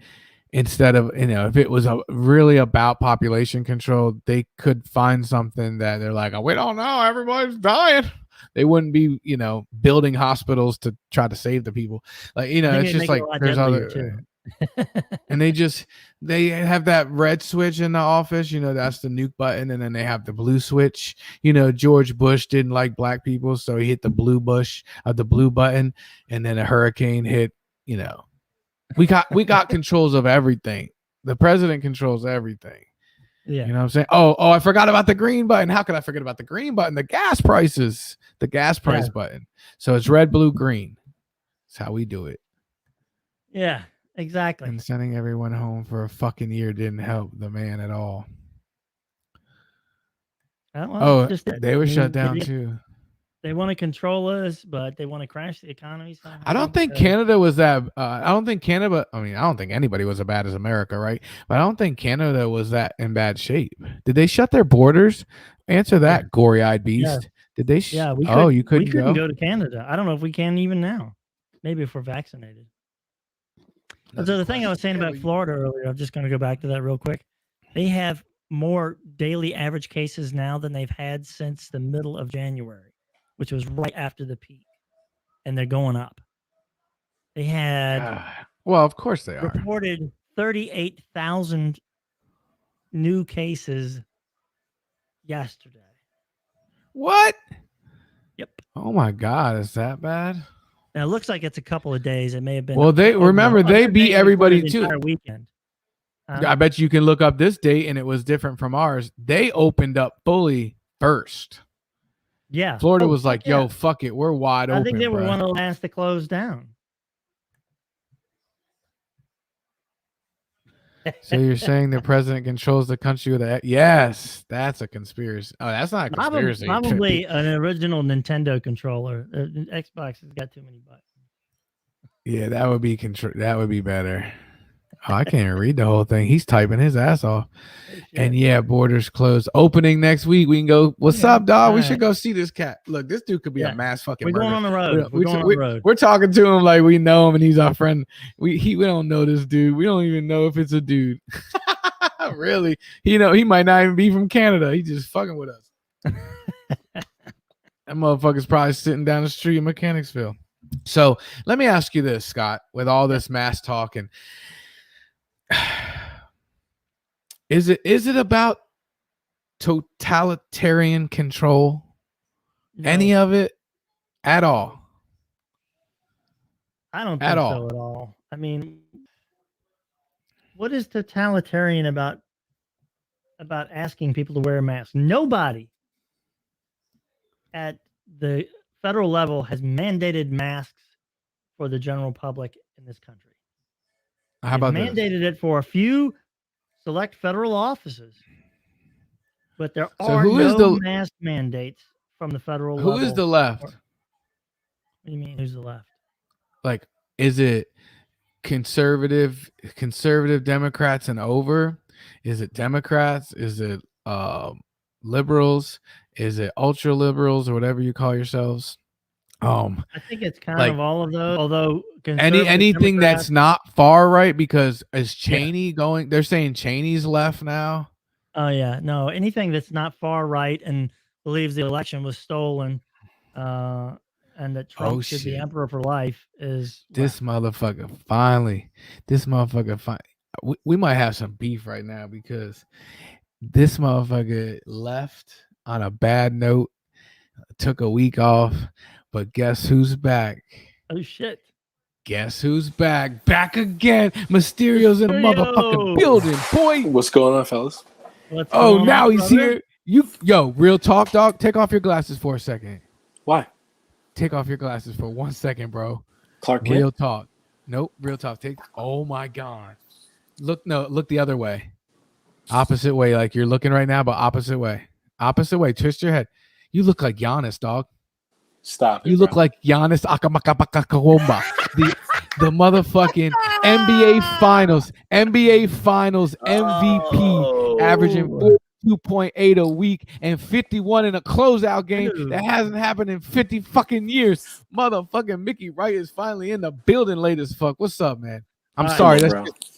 instead of, if it was really about population control, they could find something that they're like, oh, we don't know, everybody's dying. They wouldn't be, building hospitals to try to save the people. Like, it's just like there's other, and they have that red switch in the office, that's the nuke button, and then they have the blue switch. George Bush didn't like black people, so he hit the blue button, and then a hurricane hit. We got controls of everything. The president controls everything. Yeah. You know what I'm saying? Oh, I forgot about the green button. How could I forget about the green button? The gas prices, the gas price button. So it's red, blue, green. That's how we do it. Yeah, exactly. And sending everyone home for a fucking year didn't help the man at all. They were shut down too. They want to control us, but they want to crash the economy somehow. I don't think Canada was that. I don't think Canada. I mean, I don't think anybody was as bad as America, right? But I don't think Canada was that in bad shape. Did they shut their borders? Answer that, gory-eyed beast. Yeah. Did they? You couldn't go to Canada. I don't know if we can even now. Maybe if we're vaccinated. So the thing I was saying about Florida earlier, I'm just going to go back to that real quick. They have more daily average cases now than they've had since the middle of January, which was right after the peak, and they're going up. They had, well, of course they are. Reported 38,000 new cases yesterday. What? Yep. Oh my God, is that bad? Now it looks like it's a couple of days. It may have been. Well, they beat everybody too. Entire weekend. I bet you can look up this date, and it was different from ours. They opened up fully first. Yeah. Florida was like, yo, fuck it. We're wide open. I think they were bro. one of the last to close down. So you're saying the president controls the country with a yes, that's a conspiracy. Oh, that's not a conspiracy. Probably an original Nintendo controller. Xbox has got too many buttons. Yeah, that would be that would be better. Oh, I can't even read the whole thing. He's typing his ass off. And yeah, borders closed. Opening next week. We can go. What's up, dog? We should go see this cat. Look, this dude could be a mass fucking. We're going on the road. We're talking to him like we know him and he's our friend. We don't know this dude. We don't even know if it's a dude. Really? He might not even be from Canada. He's just fucking with us. That motherfucker's probably sitting down the street in Mechanicsville. So let me ask you this, Scott, with all this mass talking. Is it about totalitarian control? No. Any of it at all? I don't think so at all. I mean, what is totalitarian about asking people to wear a mask? Nobody at the federal level has mandated masks for the general public in this country. How about mandated it for a few select federal offices, but there are no mask mandates from the federal level. Who is the left? What do you mean? Who's the left? Like, is it conservative Democrats and over? Is it Democrats? Is it liberals? Is it ultra liberals or whatever you call yourselves? I think it's kind of all of those. Although anything that's not far right, because is Cheney going? They're saying Cheney's left now. Oh yeah, no, anything that's not far right and believes the election was stolen, and that Trump should be emperor for life is this motherfucker. Finally, we might have some beef right now because this motherfucker left on a bad note, took a week off. But guess who's back? Oh, shit. Guess who's back? Back again. Mysterio's in the motherfucking building, boy. What's going on, fellas? Now he's here. Real talk, dog. Take off your glasses for a second. Why? Take off your glasses for 1 second, bro. Clark Kent? Real talk. Nope, real talk. Oh, my God. Look the other way. Opposite way, like you're looking right now, but opposite way. Opposite way. Twist your head. You look like Giannis, dog. Stop it. You look like Giannis Akamakakakawomba. The motherfucking NBA Finals MVP, averaging 42.8 a week and 51 in a closeout game that hasn't happened in 50 fucking years. Motherfucking Mickey Wright is finally in the building late as fuck. What's up, man? I'm sorry.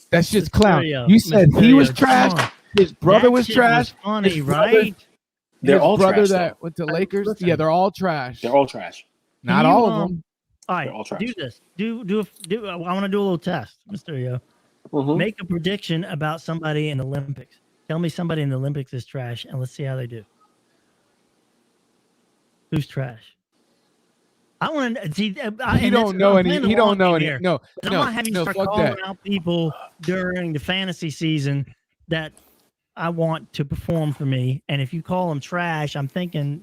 That's just clown. You said he was trash. His brother was trash. Funny, right? They're all brother trash, that went to Lakers. Listen, yeah, they're all trash. They're all trash. Not all of them. All right, all trash. do this. Do. I want to do a little test, Mysterio. Make a prediction about somebody in the Olympics. Tell me somebody in the Olympics is trash, and let's see how they do. Who's trash? I want to see. He don't know any. He don't know any. No, I'm not having to start calling out people during the fantasy season that I want to perform for me, and if you call them trash, I'm thinking,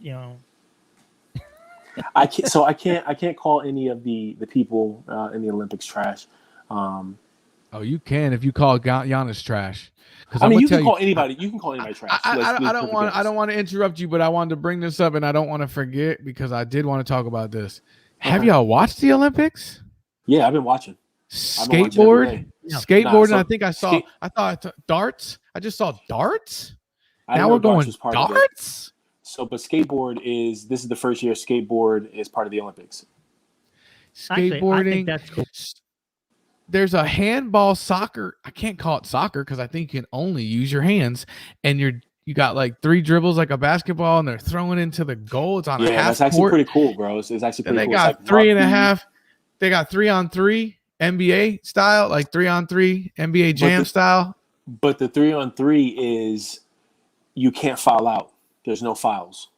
I can't call any of the people in the Olympics trash. You can if you call Giannis trash. I mean, you can call anybody. You can call anybody trash. I don't want to interrupt you, but I wanted to bring this up, and I don't want to forget because I did want to talk about this. Okay. Have y'all watched the Olympics? Yeah, I've been watching. Skateboarding. I think I saw. I thought darts. I just saw darts. Now we're going darts. But skateboard this is the first year skateboard is part of the Olympics. Skateboarding. I think that's cool. There's a handball soccer. I can't call it soccer because I think you can only use your hands, and you got like 3 dribbles like a basketball, and they're throwing into the goal. It's on a half that's actually court. pretty cool, bro. It's actually pretty cool. They got 3.5. They got 3-on-3 NBA style, like 3-on-3 NBA Jam style. But the 3-on-3 is you can't foul out. There's no fouls.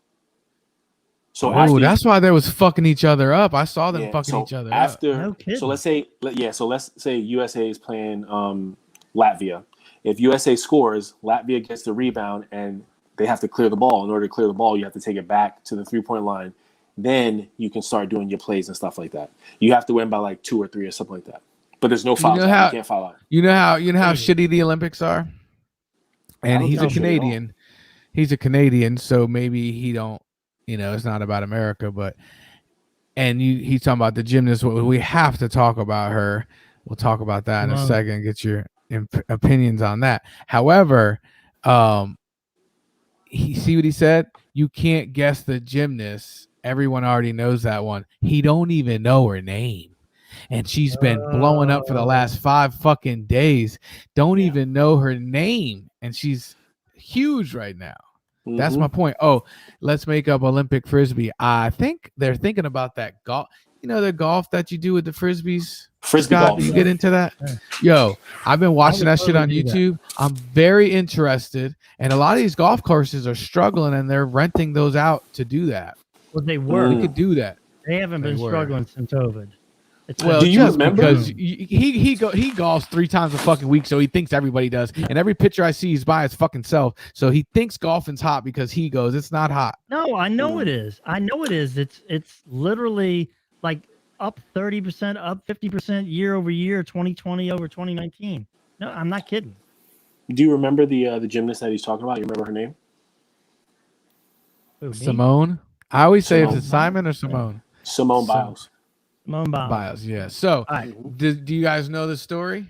So that's why they was fucking each other up. I saw them fucking each other up. No kidding. So let's say USA is playing Latvia. If USA scores, Latvia gets the rebound and they have to clear the ball. In order to clear the ball, you have to take it back to the 3-point line. Then you can start doing your plays and stuff like that. You have to win by like 2 or 3 or something like that. But there's no fouls. You can't foul out. You know how shitty the Olympics are? And he's a Canadian. He's a Canadian, so maybe he don't, it's not about America, but he's talking about the gymnast. We have to talk about her. We'll talk about that in a second. Get your opinions on that. However, see what he said? You can't guess the gymnast. Everyone already knows that one. He don't even know her name. And she's been blowing up for the last 5 fucking days. Don't even know her name. And she's huge right now. Mm-hmm. That's my point. Oh, let's make up Olympic Frisbee. I think they're thinking about that golf. The golf that you do with the Frisbees? Frisbee golf. You get into that? Yo, I've been watching that shit on YouTube. I'm very interested. And a lot of these golf courses are struggling and they're renting those out to do that. Well, they were. We could do that. They haven't been struggling since COVID. Well, do you remember? Because he golfs 3 times a fucking week, so he thinks everybody does. And every picture I see, he's by his fucking self. So he thinks golfing's hot because he goes. It's not hot. No, I know it is. It's literally like up 30%, up 50% year over year, 2020 over 2019. No, I'm not kidding. Do you remember the gymnast that he's talking about? You remember her name? Who, Simone. I always say it's Simon or Simone. Simone Biles. Simone Biles, yeah. So, do you guys know the story?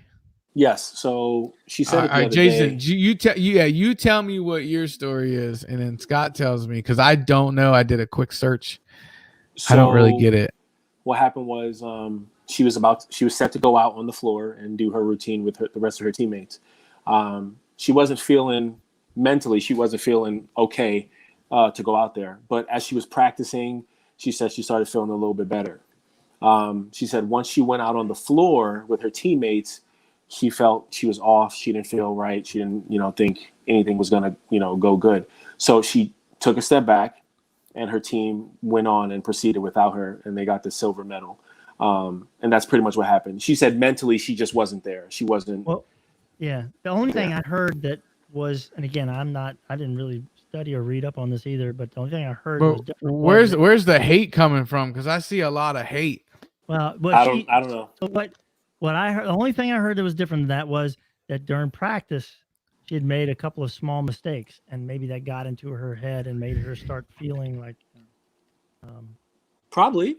Yes. So she said, "All right, Jason, you tell me what your story is, and then Scott tells me because I don't know. I did a quick search. So I don't really get it." What happened was, she was set to go out on the floor and do her routine with the rest of her teammates. She wasn't feeling okay to go out there, but as she was practicing, she said she started feeling a little bit better. She said once she went out on the floor with her teammates, she felt she was off. She didn't feel right. She didn't, think anything was going to, go good. So she took a step back and her team went on and proceeded without her and they got the silver medal. And that's pretty much what happened. She said mentally, she just wasn't there. She wasn't. Well, yeah. The only thing I heard that was, and again, I didn't really study or read up on this either, but the only thing I heard was different. Where's the hate coming from? Because I see a lot of hate. Well, I don't know. So what I heard, the only thing I heard that was different than that was that during practice, she had made a couple of small mistakes, and maybe that got into her head and made her start feeling like. Probably,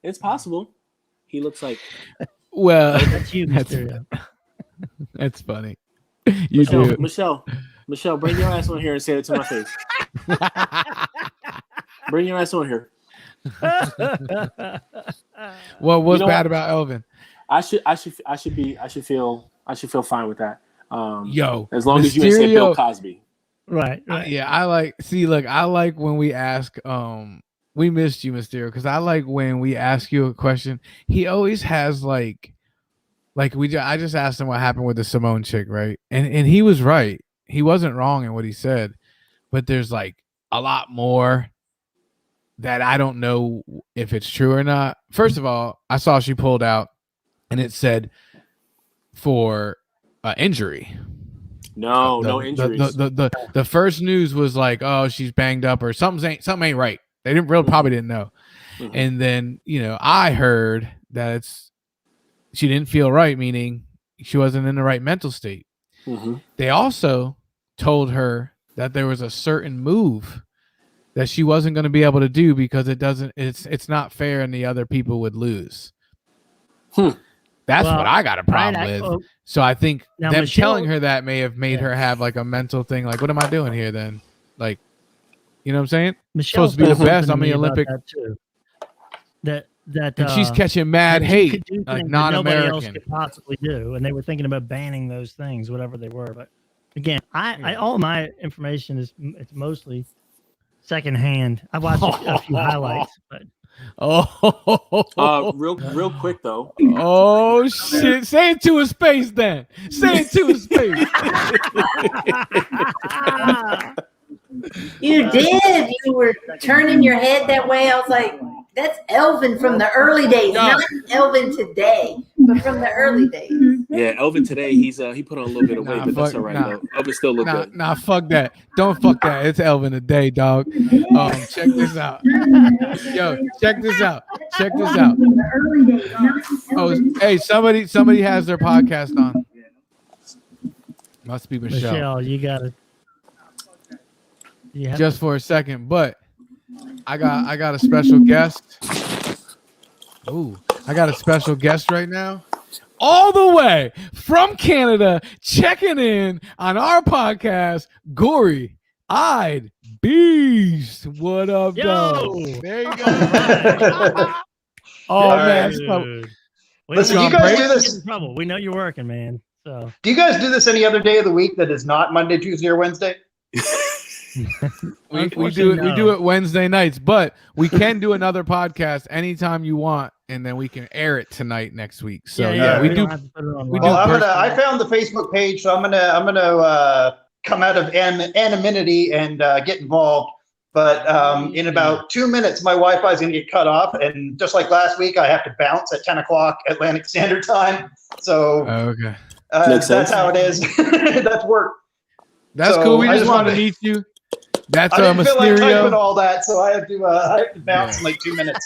it's possible. He looks like. Well, that's you, Mysterio. That's funny. Michelle, bring your ass on here and say it to my face. Bring your ass on here. Well, what's bad about Elvin? I should feel fine with that. As long Mysterio, as you ain't say Bill Cosby. Right. Yeah, I like when we ask we missed you, Mysterio, because I like when we ask you a question. He always has I just asked him what happened with the Simone chick, right? And he was right. He wasn't wrong in what he said, but there's a lot more that I don't know if it's true or not. First of all, I saw she pulled out and it said for injury. No injuries. The first news was oh, she's banged up or something ain't right. They probably didn't know. Mm-hmm. And then, I heard that she didn't feel right, meaning she wasn't in the right mental state. Mm-hmm. They also told her that there was a certain move that she wasn't going to be able to do because it's not fair and the other people would lose. That's what I got a problem with. So I think them telling her that may have made her have a mental thing. What am I doing here then? You know what I'm saying? Michelle's supposed to be the best. I'm the Olympic. And she's catching mad hate, non-American. Else could possibly do, and they were thinking about banning those things, whatever they were. But again, I all my information it's mostly secondhand. I watched a few highlights, but real quick though. Oh shit! Say it to his face, then. Say it to his face. You did. You were turning your head that way. I was like, That's Elvin from the early days, not Elvin today, but from the early days. Yeah, Elvin today, he put on a little bit of weight, but that's all right, though. Elvin still look good. Nah, fuck that. Don't fuck that. It's Elvin today, dog. Check this out. Yo, check this out. Check this out. Oh, hey, somebody has their podcast on. Must be Michelle. Michelle, you got it. Just for a second, but I got a special guest. Ooh, I got a special guest right now. All the way from Canada, checking in on our podcast, Gory Eyed Beast. What up, dog? There you go. Oh, man. Listen, you guys do this. We know you're working, man. So, do you guys do this any other day of the week that is not Monday, Tuesday, or Wednesday? we do it Wednesday nights, but we can do another podcast anytime you want, and then we can air it tonight next week. So we do. I found the Facebook page, so I'm gonna come out of anonymity and get involved. But in about 2 minutes, my Wi-Fi is gonna get cut off, and just like last week, I have to bounce at 10 o'clock Atlantic Standard Time. So okay, that's how it is. That's work. That's cool. We just want to meet you. That's I didn't Mysterio. feel like typing all that, so I have to bounce in like 2 minutes.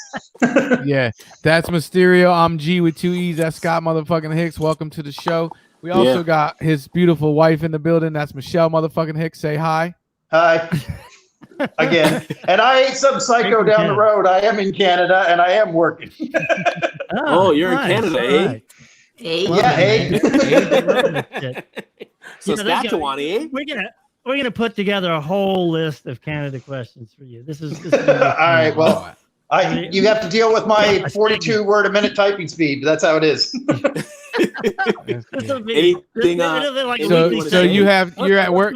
Yeah, that's Mysterio. I'm G with 2 E's. That's Scott motherfucking Hicks. Welcome to the show. We also got his beautiful wife in the building. That's Michelle motherfucking Hicks. Say hi. Hi. Again. And I ain't some psycho down the road. I am in Canada and I am working. Oh, you're in Canada, eh? So Saskatchewan, eh? We're gonna put together a whole list of Canada questions for you. This is all right. Well, you have to deal with my 42 word a minute typing speed. That's how it is. So you're at work.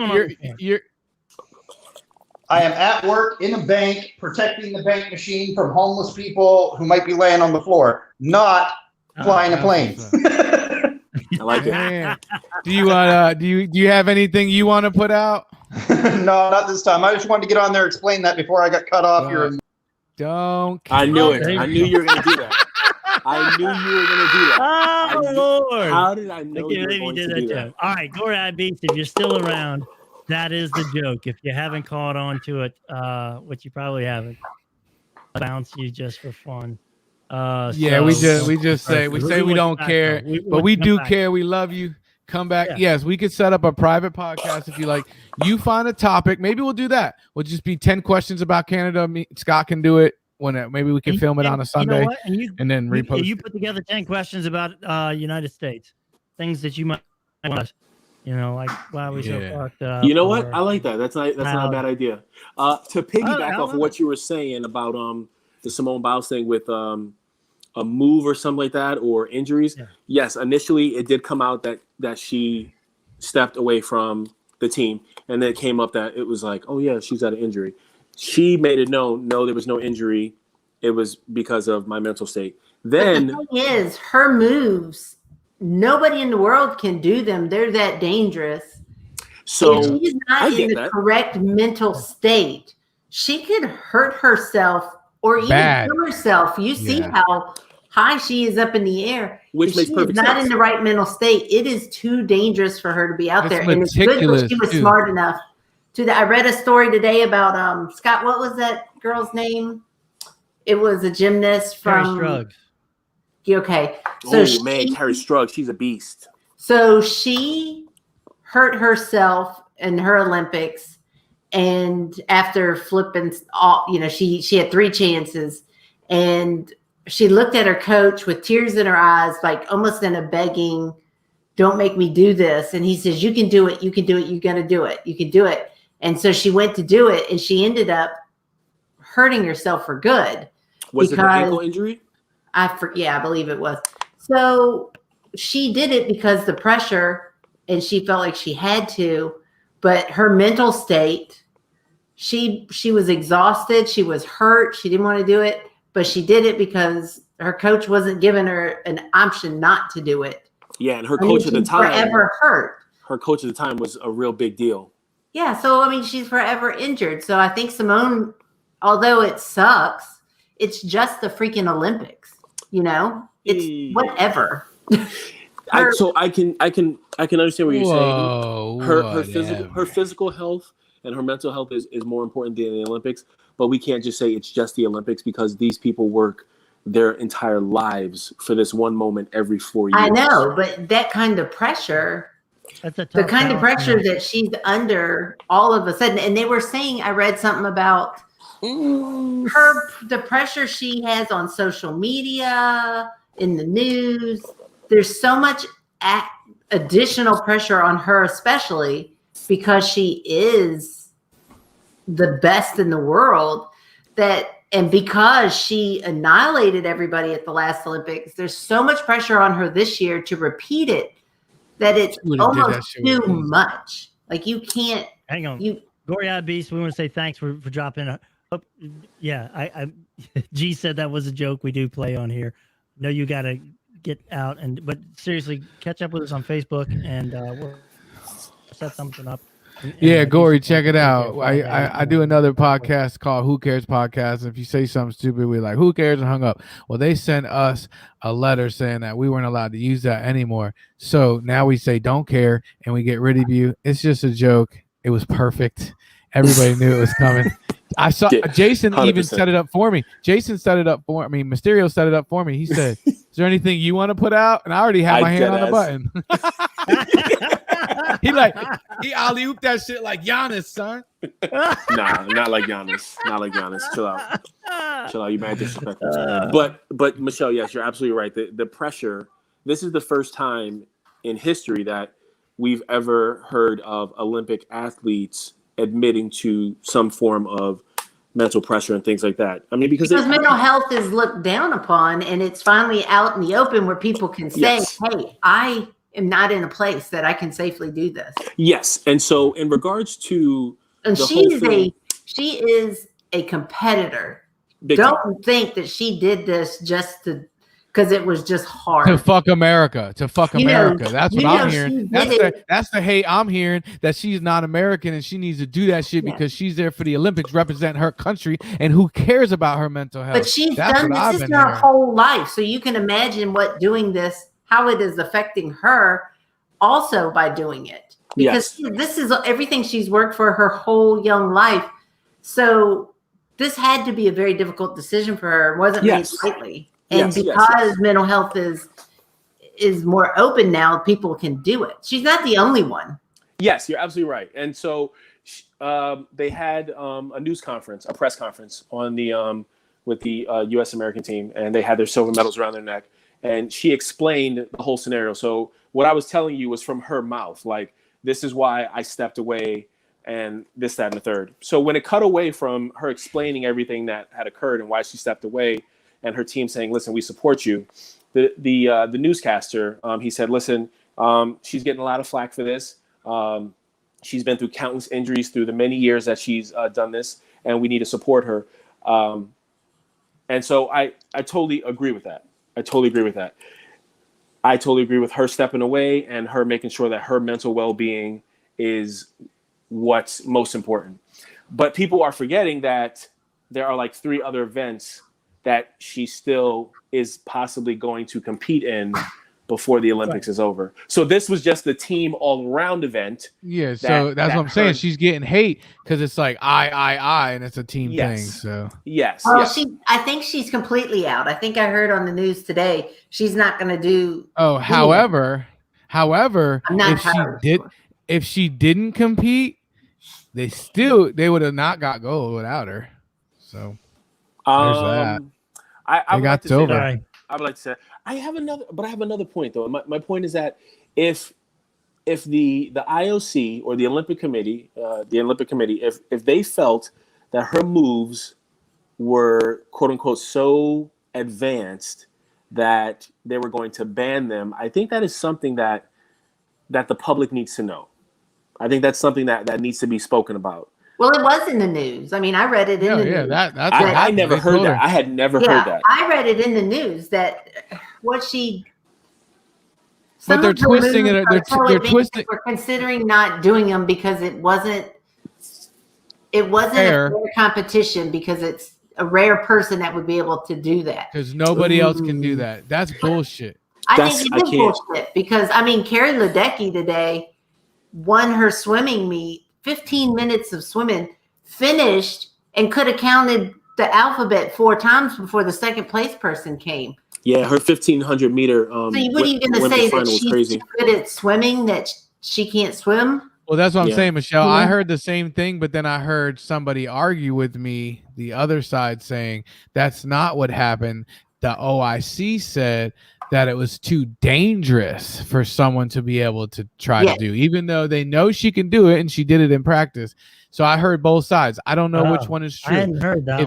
I am at work in a bank, protecting the bank machine from homeless people who might be laying on the floor, not flying a plane. I like it. Do you have anything you want to put out? No, not this time. I just wanted to get on there and explain that before I got cut off here. Don't. I knew it. I knew you were going to do that. I knew you were going to do that. Oh, Lord. How did I know you were going to do that? All right, Gloria Beast, if you're still around, that is the joke. If you haven't caught on to it, which you probably haven't, I'll bounce you just for fun. We just say we don't care, but we do care. We love you. Come back. Yeah. Yes, we could set up a private podcast if you like. You find a topic. Maybe we'll do that. We'll just be 10 questions about Canada. Scott can do it maybe we can film it on a Sunday, you know and then repost. You put together 10 questions about United States, things that you might want. Like why we so fucked up. You know what? I like that. That's not a bad idea. To piggyback off of what you were saying about the Simone Biles thing with a move or something like that, or injuries. Yeah. Yes, initially it did come out that she stepped away from the team, and then it came up that it was like, oh yeah, she's got an injury. She made it known, no, there was no injury. It was because of my mental state. Then the thing is, her moves, nobody in the world can do them. They're that dangerous. So if she's not in the correct mental state, she could hurt herself or even kill herself. You see how high she is up in the air. Which makes perfect sense. Not in the right mental state. It is too dangerous for her to be out there. And it's good that she was smart enough to. I read a story today about Scott. What was that girl's name? It was a gymnast from. Carrie Strug. Okay. So Carrie Strug, she's a beast. So she hurt herself in her Olympics. And after flipping all, she had 3 chances, and she looked at her coach with tears in her eyes, like almost in a begging, don't make me do this. And he says, you can do it. You can do it. You're going to do it. You can do it. And so she went to do it, and she ended up hurting herself for good. Was it an ankle injury? I believe it was. So she did it because the pressure, and she felt like she had to, but her mental state, she was exhausted. She was hurt. She didn't want to do it, but she did it because her coach wasn't giving her an option not to do it. Yeah, and her coach at the time forever hurt. Her coach at the time was a real big deal. Yeah, so she's forever injured. So I think Simone, although it sucks, it's just the freaking Olympics. It's whatever. I can understand what you're saying. Her physical health and her mental health is more important than the Olympics. But we can't just say it's just the Olympics, because these people work their entire lives for this one moment every 4 years. I know, but that kind of pressure, the kind of pressure that she's under all of a sudden, and they were saying, I read something about the pressure she has on social media, in the news. There's so much additional pressure on her, especially because she is the best in the world, and because she annihilated everybody at the last Olympics, there's so much pressure on her this year to repeat it that it's almost too much. Like, you can't. Hang on. Gloria Beast, we want to say thanks for dropping. I G said that was a joke we do play on here. No, you got to get out, but seriously, catch up with us on Facebook, and we'll set something up. Yeah, Gory, check it out. I do another podcast called Who Cares Podcast. And if you say something stupid, we're like, who cares, and hung up. Well, they sent us a letter saying that we weren't allowed to use that anymore. So now we say don't care, and we get rid of you. It's just a joke. It was perfect. Everybody knew it was coming. I saw Jason 100%. Even set it up for me. Mysterio set it up for me. He said, is there anything you want to put out? And I already had my hand on the button. He alley-ooped that shit like Giannis, son. Nah, not like Giannis. Not like Giannis. Chill out. You mad disrespectful. But Michelle, yes, you're absolutely right. The pressure. This is the first time in history that we've ever heard of Olympic athletes admitting to some form of mental pressure and things like that. I mean, because mental health is looked down upon, and it's finally out in the open where people can say, hey, I am not in a place that I can safely do this. Yes. And so in regards to she is a competitor. Don't think that she did this just because it was just hard. To fuck America. That's what I'm hearing. That's the hate I'm hearing, that she's not American and she needs to do that shit because she's there for the Olympics representing her country, and who cares about her mental health? But she's done this her whole life. So you can imagine how it is affecting her also by doing it. Because this is everything she's worked for her whole young life. So this had to be a very difficult decision for her. It wasn't made lightly. And because mental health is more open now, people can do it. She's not the only one. Yes, you're absolutely right. And so they had a news conference, a press conference on the with the U.S. American team, and they had their silver medals around their neck. And she explained the whole scenario. So what I was telling you was from her mouth, like, this is why I stepped away and this, that, and the third. So when it cut away from her explaining everything that had occurred and why she stepped away, and her team saying, listen, we support you, the newscaster, he said, listen, she's getting a lot of flack for this. She's been through countless injuries through the many years that she's done this, and we need to support her. And so I totally agree with that. I totally agree with her stepping away and her making sure that her mental well-being is what's most important. But people are forgetting that there are like 3 other events that she still is possibly going to compete in before the Olympics is over. So this was just the team all-around event. Yeah, so that's what I'm saying. She's getting hate because it's like I, and it's a team thing. So I think she's completely out. I think I heard on the news today she's not going to do. Oh, however, if she didn't compete, they would have not got gold without her. So there's that. I would got like to over. Say I would like to say I have another point though. My point is that if the IOC or the Olympic Committee, if they felt that her moves were quote unquote so advanced that they were going to ban them, I think that is something that the public needs to know. I think that's something that needs to be spoken about. Well, it was in the news. I mean, I read it in the news. I never heard that. I had never heard that. I read it in the news that what she. But they're twisting it. They're twisting. We're considering not doing them because it wasn't a fair competition because a rare person that would be able to do that. Because nobody else can do that. That's bullshit. I think it is bullshit because Carrie Ledecky today won her swimming meet, 15 minutes of swimming, finished, and could have counted the alphabet 4 times before the second place person came. Yeah, her 1,500 meter. So what are you going to say that she's too good at swimming that she can't swim? Well, that's what I'm saying, Michelle. I heard the same thing, but then I heard somebody argue with me, the other side, saying that's not what happened. The OIC said that it was too dangerous for someone to be able to try to do, even though they know she can do it and she did it in practice. So I heard both sides. I don't know which one is true. I hadn't heard that.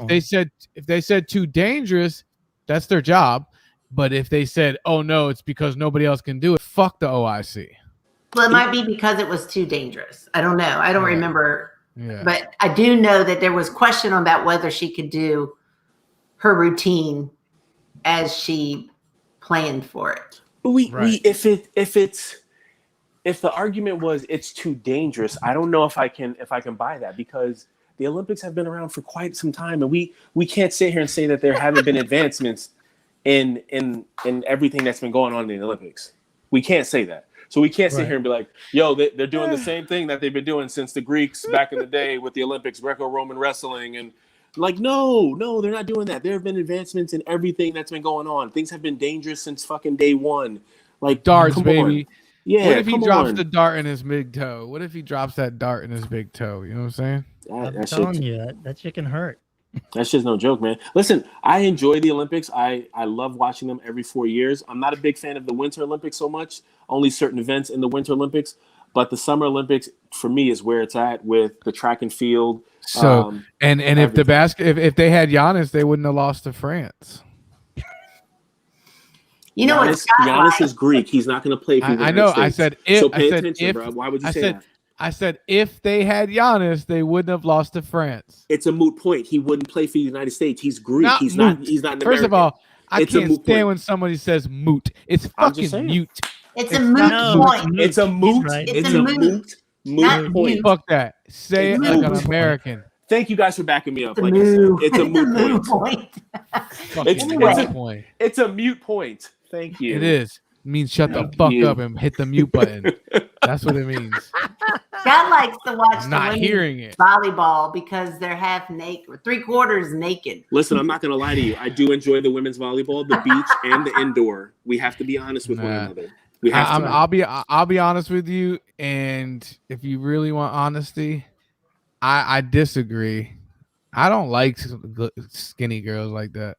If they said too dangerous, that's their job. But if they said, oh no, it's because nobody else can do it, fuck the OIC. Well, it might be because it was too dangerous. I don't know. I don't remember. Yeah. But I do know that there was question about whether she could do her routine as she planned for it. If the argument was it's too dangerous, I don't know if I can buy that, because the Olympics have been around for quite some time, and we can't sit here and say that there haven't been advancements in everything that's been going on in the Olympics. We can't say that. So we can't sit here and be like, yo, they're doing the same thing that they've been doing since the Greeks back in the day with the Olympics, Greco-Roman wrestling. And like, no, they're not doing that. There have been advancements in everything that's been going on. Things have been dangerous since fucking day one. Like darts, baby. On. Yeah. What if he drops the dart in his big toe? What if he drops that dart in his big toe? You know what I'm saying? I'm telling you, that shit can hurt. That's just no joke, man. Listen, I enjoy the Olympics. I love watching them every 4 years. I'm not a big fan of the Winter Olympics so much, only certain events in the Winter Olympics. But the Summer Olympics, for me, is where it's at with the track and field. So, and if if they had Giannis, they wouldn't have lost to France. You know what? Giannis is Greek. He's not going to play for the United States. I said if. So pay attention, bro. Why would you say that? I said if they had Giannis, they wouldn't have lost to France. It's a moot point. He wouldn't play for the United States. He's Greek. He's not an American. First of all, I can't stand when somebody says moot. It's fucking mute. It's a moot point. It's a moot. It's a moot point. Fuck that. Say it like an American. Thank you guys for backing me up. Like I said, it's a moot point. It's a mute point. Thank you. It is. It means shut the fuck up and hit the mute button. That's what it means. Scott likes to watch not hearing it volleyball because they're half naked, 3/4 naked. Listen, I'm not gonna lie to you. I do enjoy the women's volleyball, the beach, and the indoor. We have to be honest with one another. We have to. I'll be honest with you, and if you really want honesty, I disagree. I don't like skinny girls like that.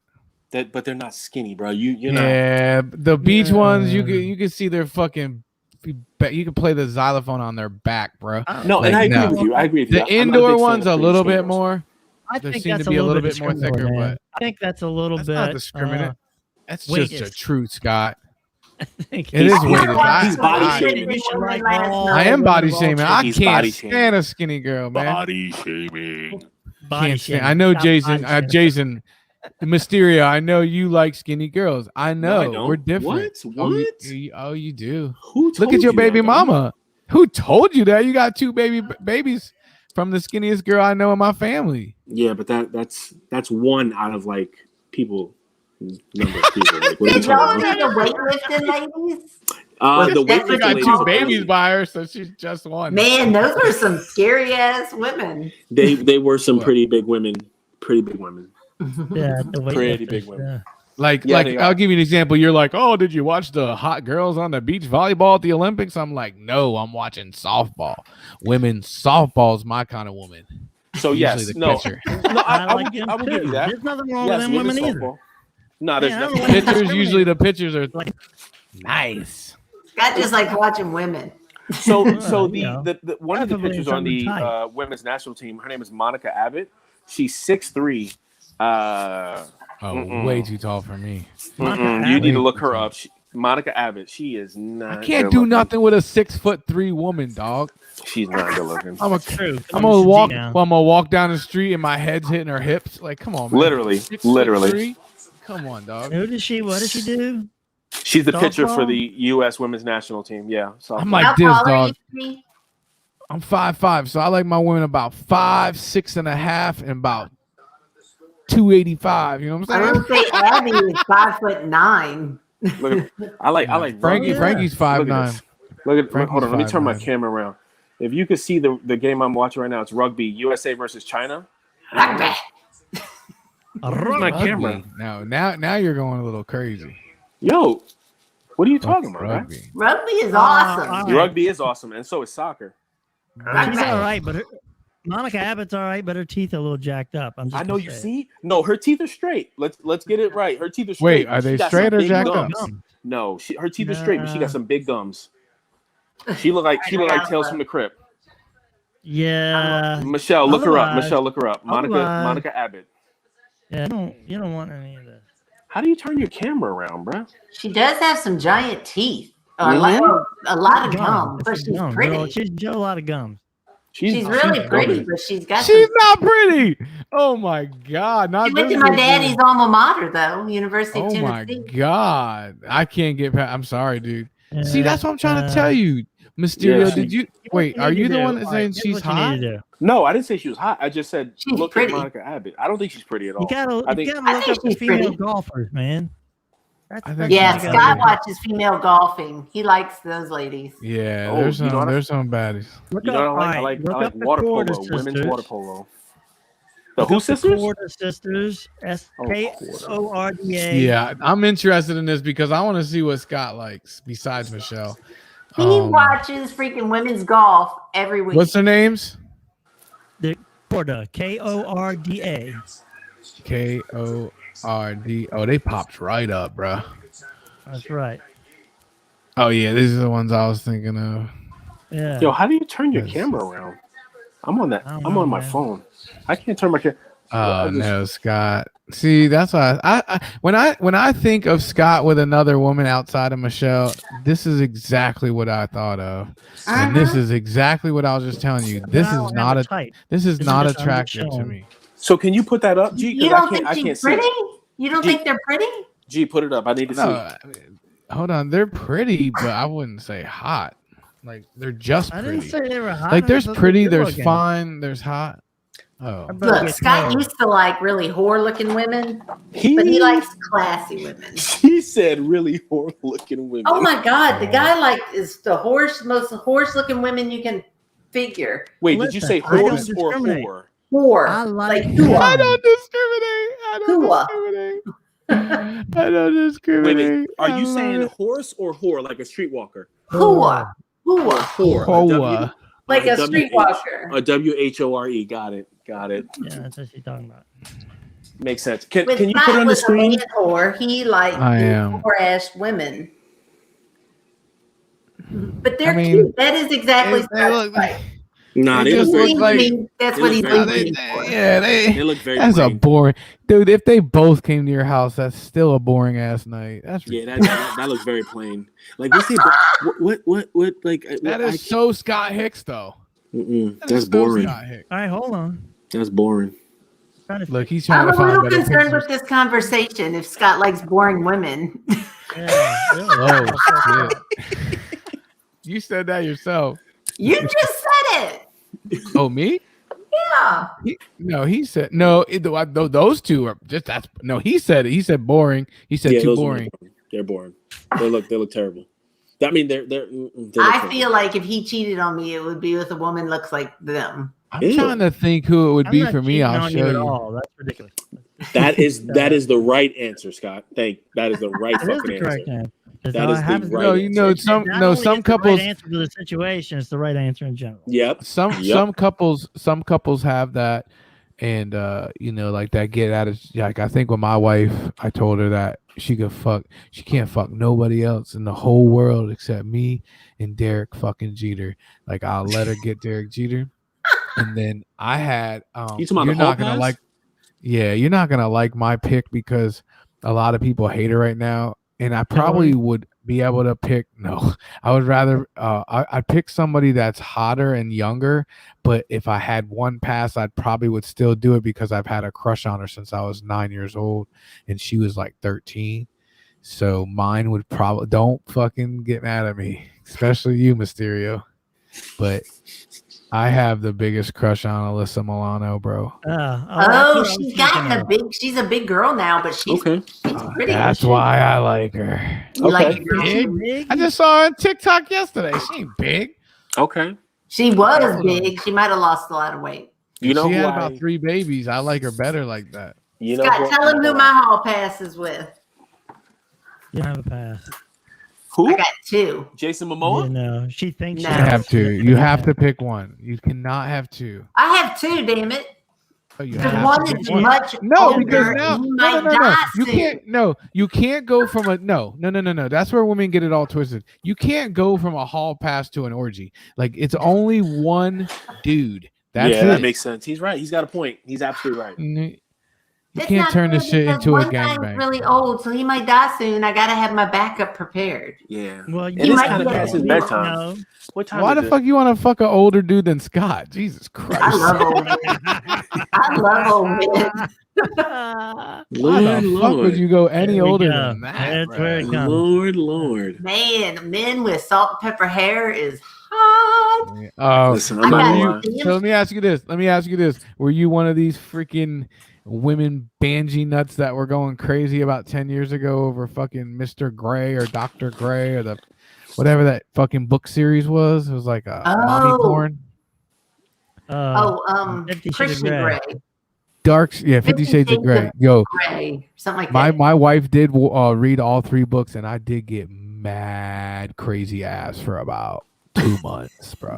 But they're not skinny, bro. You're not. The beach ones, you can see their fucking. You can play the xylophone on their back, bro. No, and I agree with you. I agree with you. The indoor one's a little bit more. I think seem to be a little bit more thicker, but I think that's a little bit not discriminate. That's just the truth, Scott. It is weighted. He's body shaming. I am body shaming. I can't stand a skinny girl, man. Body shaming. I know Jason. Jason. Mysterio, I know you like skinny girls. I know. No, we're different. What? Oh, you do. Who told Look at your baby that, mama. Who told you that? You got 2 babies from the skinniest girl I know in my family. Yeah, but that's one out of like people. Number of people. Like, did y'all do the weightlifting, ladies? The weightlifting got 2 babies by her, so she's just one. Man, those were some scary ass women. They were some pretty big women. Pretty big women. Yeah, pretty big women. Yeah. I'll give you an example. You're like, oh, did you watch the hot girls on the beach volleyball at the Olympics? I'm like, no, I'm watching softball. Women's softball is my kind of woman. So yes, pitcher. I will give you that. There's nothing wrong with them women either. No, there's nothing. Pitchers usually the pitchers are like nice. Scott just like watching women. So the one of the pitchers on the women's national team, her name is Monica Abbott. She's 6'3". Way too tall for me. You need to look her up. Monica Abbott. She is not. I can't do nothing with a 6'3" woman, dog. She's not good looking. I'm gonna walk. Well, I'm gonna walk down the street and my head's hitting her hips. Like, come on, man. Literally. Come on, dog. Who does she? What does she do? She's the pitcher for the U.S. women's national team. Yeah. So I'm like this, dog. I'm 5'5", so I like my women about 5'6.5" and about 285. You know what I I'm would saying? say Abby is 5'9". Look, I like Frankie. rugby. Frankie's Look at 5'9". this. Look at Frankie's hold on. Let me turn my 5'9". camera around. If you could see the game I'm watching right now, it's rugby USA versus China. Rugby. Where's my camera? Now you're going a little crazy. Yo, what are you talking about, man? Rugby is awesome. Right. Rugby is awesome, and so is soccer. She's all right, but Monica Abbott's all right, but her teeth are a little jacked up. I know you see. No, her teeth are straight. Let's get it right. Her teeth are straight. Wait, are they straight or jacked up? No, her teeth are straight, but she got some big gums. She look like Tales from the Crypt. Yeah. Michelle, look her up. Michelle, look her up. Monica Abbott. Yeah, you don't want any of this. How do you turn your camera around, bro? She does have some giant teeth. A lot of gum, but she's pretty. She's got a lot of gums. She's really pretty, but she's not pretty. Oh my God! She went to my daddy's alma mater, though, University of Tennessee. Oh my God! I can't get past. I'm sorry, dude. See, that's what I'm trying to tell you, Mysterio. Did you wait? Are you the one that's saying she's hot? No, I didn't say she was hot. I just said look pretty. at Monica Abbott. I don't think she's pretty at all. You gotta look up the female golfers, man. Scott watches female golfing. He likes those ladies. Yeah, there's some baddies. I like water polo, women's water polo. The who sisters? Porter sisters, SKORDA. Yeah, I'm interested in this because I want to see what Scott likes besides Michelle. He watches freaking women's golf every week. What's their names? The Korda, KORDA. KORD. Oh, they popped right up, bro. That's right. Oh yeah, these are the ones I was thinking of. Yeah. Yo, how do you turn your camera around? I'm on that. I'm on my phone. I can't turn my camera. Oh no, Scott. See, that's why I when I think of Scott with another woman outside of Michelle, this is exactly what I thought of, and this is exactly what I was just telling you. This is not attractive to me. So can you put that up, G? You don't think she's pretty? You don't think they're pretty? G, put it up. I need to see. Hold on, they're pretty, but I wouldn't say hot. Like they're just pretty. I didn't say they were hot. Like there's pretty, there's fine, there's hot. Oh, look, Scott used to like really whore-looking women, but he likes classy women. He said really whore-looking women. Oh my God, the guy is the most horse-looking women you can figure. Wait, did you say horse or whore? Whore. I like. I don't discriminate. I don't discriminate. Wait. Are you saying horse or whore, like a streetwalker? Whore. Whore. Like a streetwalker. A WHORE. Got it. Yeah, that's what she's talking about. Makes sense. Can you put it on the screen? Whore, he whore-ass women. But they're cute. That is exactly right. Nah, they look like that's what he's looking for. Yeah, they look very. That's a boring dude. If they both came to your house, that's still a boring ass night. That's that looks very plain. Like what? Like that is so Scott Hicks though. That's boring. All right, hold on. That's boring. Look, he's trying to find I'm a little concerned with this conversation. If Scott likes boring women. Oh shit! You said that yourself. You just said it. Oh, me? Yeah. He said no. Those two are just that's no. He said it. He said boring. He said too boring. They're boring. They look terrible. I mean, they're I feel like if he cheated on me, it would be with a woman looks like them. I'm trying to think who it would be for me. I'll show you. That's ridiculous. That is the right answer, Scott. That is the right fucking answer. That is the right answer. Some couples answer to the situation. It's the right answer in general. Yep. Some couples have that, and like that get out of like I think with my wife, I told her that she can't fuck nobody else in the whole world except me and Derek fucking Jeter. Like I'll let her get Derek Jeter, and then I had you're not gonna like my pick because a lot of people hate her right now. And I probably would be able to pick. No, I would rather. I'd pick somebody that's hotter and younger. But if I had one pass, I'd probably would still do it because I've had a crush on her since I was 9 years old, and she was like 13. So mine would probably. Don't fucking get mad at me, especially you, Mysterio. But I have the biggest crush on Alyssa Milano, bro. She's a big girl now, but she's pretty. That's why I like her. You like your girl big? I just saw her on TikTok yesterday. She ain't big. Okay. She was big. She might have lost a lot of weight. You know, she had about 3 babies. I like her better like that. You know, Scott, tell him who my hall pass is with. You have a pass. Who? I got 2. Jason Momoa? You know, she thinks you have to. You have to pick one. You cannot have 2. I have 2, damn it. Oh, because one is much older. Because now, no. You can't. No, you can't go from a no. That's where women get it all twisted. You can't go from a hall pass to an orgy. Like it's only one dude. That's it. That makes sense. He's right. He's got a point. He's absolutely right. You can't turn this shit into a gangbang. Really old, so he might die soon. I gotta have my backup prepared. Yeah. Well, it is kind of past his bedtime. No. What time? Why the fuck you want to fuck an older dude than Scott? Jesus Christ! I love old men. I love old men. Why the fuck would you go any older than that? That's where it comes. Lord. Man, men with salt and pepper hair is hot. Listen, so let me ask you this. Were you one of these freaking women bangy nuts that were going crazy about 10 years ago over fucking Mr. Gray or Dr. Gray or the whatever that fucking book series was? It was like a mommy porn. Christian Grey. Dark, yeah, 50 Shades of Grey. Yo, Grey, something like that. My wife did read all 3 books, and I did get mad crazy ass for about 2 months, bro.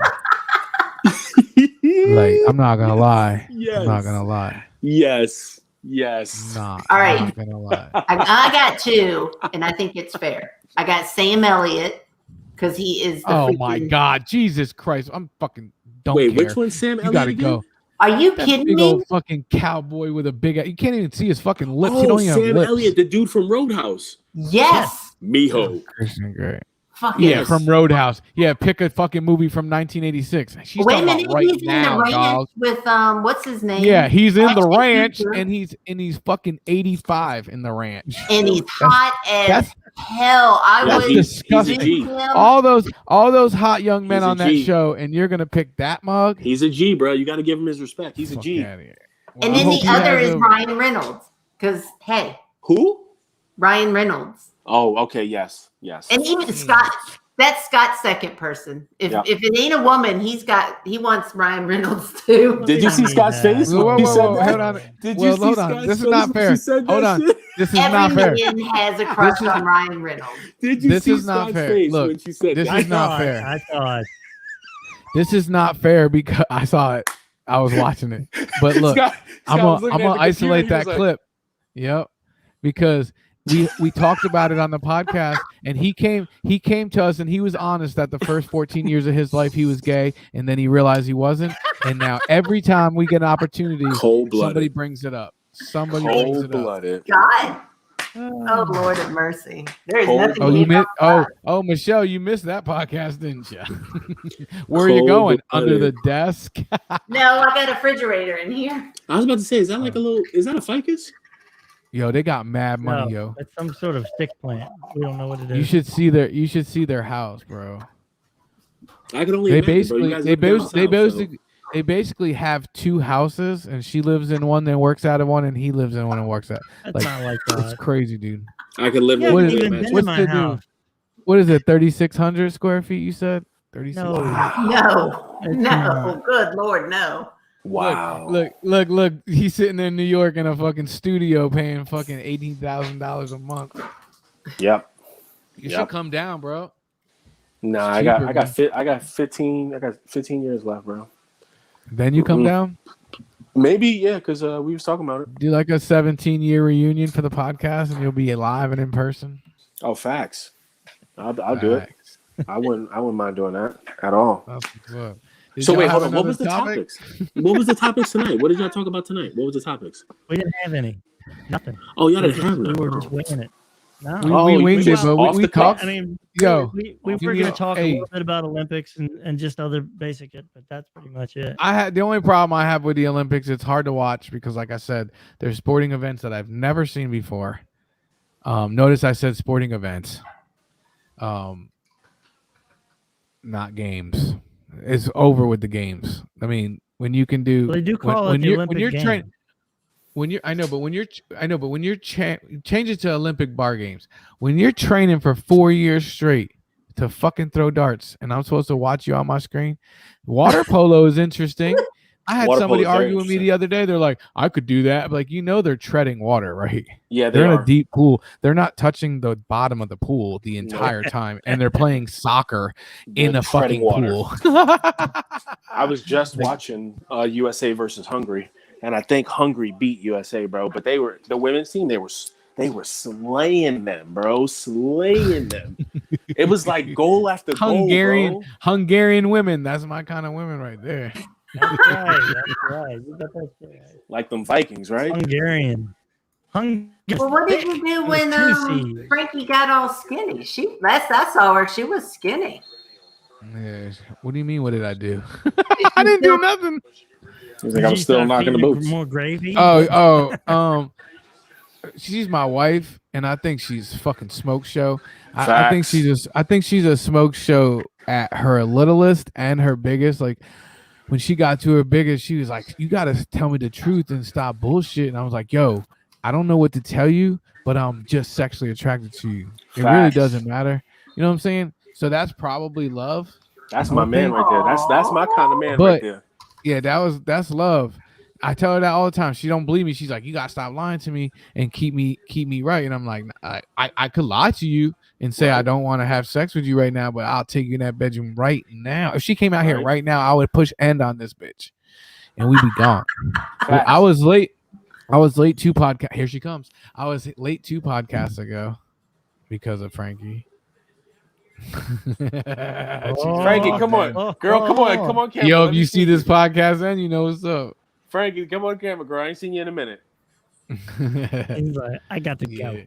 Like, I'm not gonna lie. Yes. I'm not gonna lie. Yes. Nah, all right. I'm not gonna lie. I got 2, and I think it's fair. I got Sam Elliott because he is. My God, Jesus Christ! I'm fucking. Don't Wait, care. which one's Sam Elliott? You gotta again? go. Are you kidding big me? Old fucking cowboy with a big. You can't even see his fucking lips. Oh, he don't even Sam have lips. Elliott, the dude from Roadhouse. Yes. Miho. Christian Grey. Yes. From Roadhouse. Yeah, pick a fucking movie from 1986. She's Wait a minute, about right he's now, in the ranch dog. with what's his name? Yeah, he's in the Ashton ranch, Kutcher. and he's fucking 85 in the ranch. And he's hot as hell. That's disgusting. He's a G. All those hot young men He's a on that G. show, and you're gonna pick that mug? He's a G, bro. You got to give him his respect. He's a G. Well, And then the other is Ryan Reynolds. Because hey, Who? Ryan Reynolds. Oh, okay. Yes. And even Scott. That's Scott's second person. If it ain't a woman, he wants Ryan Reynolds too. Did you see Scott's face? Whoa, hold on. Did you see hold Scott's on. This is face not fair. when she said that Hold on. shit? This is not Every fair. man has a crush on Ryan Reynolds. Did you This see is not Scott's fair. face Look, when she said this that? is not fair. I thought. This is not fair because I saw it. I was watching it. But look, I'm gonna isolate that clip. Yep. Because we talked about it on the podcast, and he came to us, and he was honest that the first 14 years of his life he was gay, and then he realized he wasn't. And now every time we get an opportunity, somebody brings it up. Somebody brings it up. God. Oh Lord of mercy. There is nothing. Michelle, you missed that podcast, didn't you? Where are you going? Under the desk? No, I got a refrigerator in here. I was about to say, is that like is that a ficus? Yo, they got mad money, yo. It's some sort of stick plant. We don't know what it is. You should see their house, bro. I could only They basically have 2 houses, and she lives in one, then works out of one, and he lives in one and works out. That's not like that. It's crazy, dude. I could live with what it. What is it? 3,600 square feet? You said 36. No. Good Lord, no. Wow. Look. He's sitting in New York in a fucking studio paying fucking $18,000 a month. Yep. You should come down, bro. Nah, I got 15 years left, bro. Then you come down? Maybe, yeah, because we was talking about it. Do like a 17-year reunion for the podcast, and you'll be live and in person. Oh, facts. I'll do it. I wouldn't mind doing that at all. That's what's up. So wait, hold on. What was the topics? What was the topics tonight? What did y'all talk about tonight? What was the topics? We didn't have any. Nothing. Oh, y'all didn't have none. We were just winging it. No. We winged it, but we talked. I mean, yo, we were going to talk a little bit about Olympics and just other basic shit, but that's pretty much it. The only problem I have with the Olympics, it's hard to watch because, like I said, there's sporting events that I've never seen before. Notice I said sporting events, not games. it's over with the games. I mean, when you can do, well, they do call it the Olympic game. Change it to Olympic bar games. When you're training for 4 years straight to fucking throw darts, and I'm supposed to watch you on my screen, water polo is interesting. I had somebody argue with me the other day. They're like, I could do that. I'm like, they're treading water, right? Yeah, they're in a deep pool. They're not touching the bottom of the pool the entire time, and they're playing soccer in a fucking pool. I was just watching USA versus Hungary, and I think Hungary beat USA, bro. But the women's team. They were slaying them, bro. Slaying them. It was like goal after goal, bro. Hungarian women. That's my kind of women right there. That's right. You got that right. Like them Vikings, right? Hungarian. Well, what did you do when Frankie got all skinny? I saw her. She was skinny. Yeah. What do you mean? What did I do? I didn't do nothing. He's like, I'm still knocking the boots. More gravy. She's my wife, and I think she's fucking smoke show. I think she's a smoke show at her littlest and her biggest. Like when she got to her biggest, she was like, "You gotta tell me the truth and stop bullshit." And I was like, "Yo, I don't know what to tell you, but I'm just sexually attracted to you. It really doesn't matter." You know what I'm saying? So that's probably love. That's my man right there. That's my kind of man right there. Yeah, that's love. I tell her that all the time. She don't believe me. She's like, you gotta stop lying to me and keep me right. And I'm like, I could lie to you and say I don't want to have sex with you right now, but I'll take you in that bedroom right now. If she came out here right now, I would push end on this bitch, and we'd be gone. I was late 2 podcasts. Here she comes. I was late 2 podcasts ago because of Frankie. Frankie, come on, girl, come on, camera. Yo, if you see this podcast, then you know what's up. Frankie, come on camera, girl. I ain't seen you in a minute. He's like, I got to go.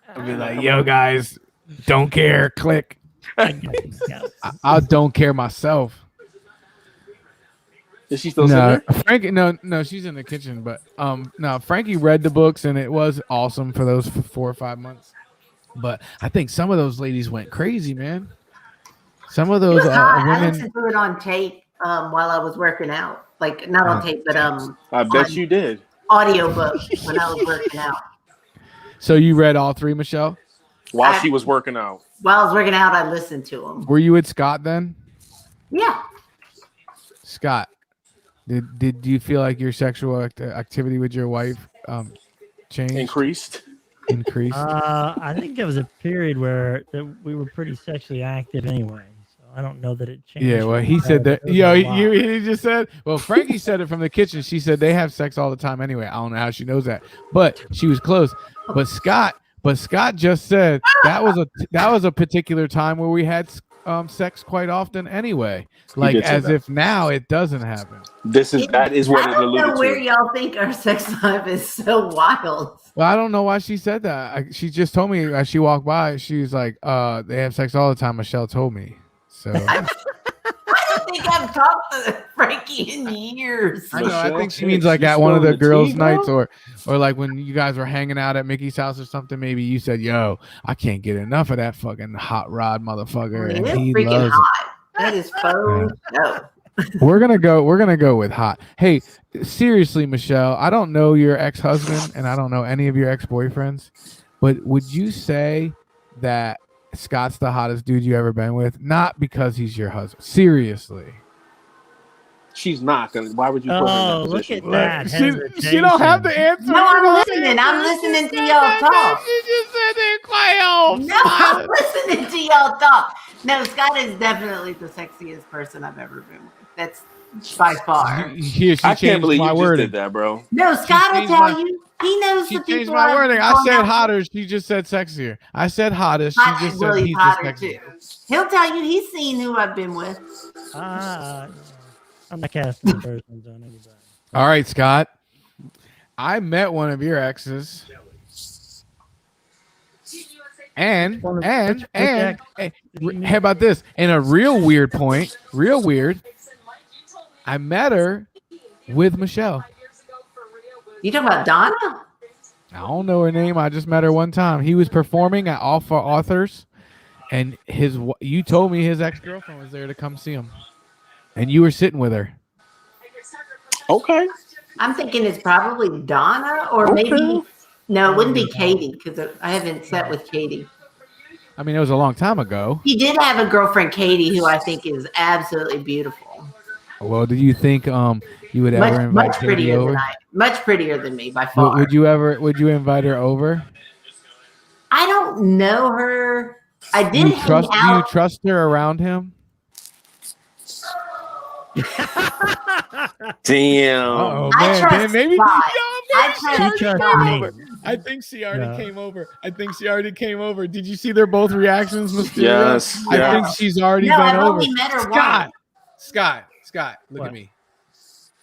I'll be like, yo, guys, don't care. Click. I got to go. I don't care myself. Is she still sitting there? Frankie, no, she's in the kitchen. But no, Frankie read the books, and it was awesome for those 4 or 5 months. But I think some of those ladies went crazy, man. Some of those women. I listened to it on tape while I was working out. Like not on tape, but I bet you did. Audiobook when I was working out. So you read all 3, Michelle? While she was working out. While I was working out, I listened to them. Were you with Scott then? Yeah. Scott, did you feel like your sexual activity with your wife changed? Increased. I think there was a period where we were pretty sexually active anyway. So I don't know that it changed. Yeah, well, he said that. Yo, he just said. Well, Frankie said it from the kitchen. She said they have sex all the time anyway. I don't know how she knows that, but she was close. But Scott just said that was a particular time where we had sex quite often anyway. Like as if now it doesn't happen. That is what it alluded to. I don't know where y'all think our sex life is so wild. Well, I don't know why she said that. She just told me as she walked by. She was like, they have sex all the time. Michelle told me. So I don't think I've talked to Frankie in years. I know. I think she means like at one of the girls' nights, or like when you guys were hanging out at Mickey's house or something. Maybe you said, "Yo, I can't get enough of that fucking hot rod motherfucker." It is freaking hot. That is faux. No. We're gonna go with hot. Hey, seriously, Michelle, I don't know your ex-husband and I don't know any of your ex-boyfriends, but would you say that Scott's the hottest dude you ever been with? Not because he's your husband. Seriously. She's not gonna. Why would you put her in that position? Look at that. She don't have the answer. No, I'm listening to y'all talk. She just said it quite No, I'm listening to y'all talk. No, Scott is definitely the sexiest person I've ever been with. That's by far. I can't believe you just did that, bro. No, Scott will tell you. He knows she the changed people. My wording. I said hotter. She just said sexier. I said hottest. She just said he's hotter too. He'll tell you he's seen who I've been with. I'm not casting persons on anybody. All right, Scott. I met one of your exes. And how about this? And a real weird point, real weird. I met her with Michelle. You talking about Donna? I don't know her name. I just met her one time. He was performing at All for Authors, and you told me his ex-girlfriend was there to come see him, and you were sitting with her. Okay. I'm thinking it's probably Donna, or maybe no, it wouldn't be Katie because I haven't sat with Katie. I mean, it was a long time ago. He did have a girlfriend, Katie, who I think is absolutely beautiful. Well, do you think you would ever invite much Katie prettier over? Much prettier than me by far. Would you invite her over? I don't know her. I did hang out. Do you trust her around him? Damn. Oh I man, trust maybe. Scott. I think she already came over. Did you see their both reactions, Mysterio? Yes. I think she's already been I've over. only met her Scott, once. Scott, look at me.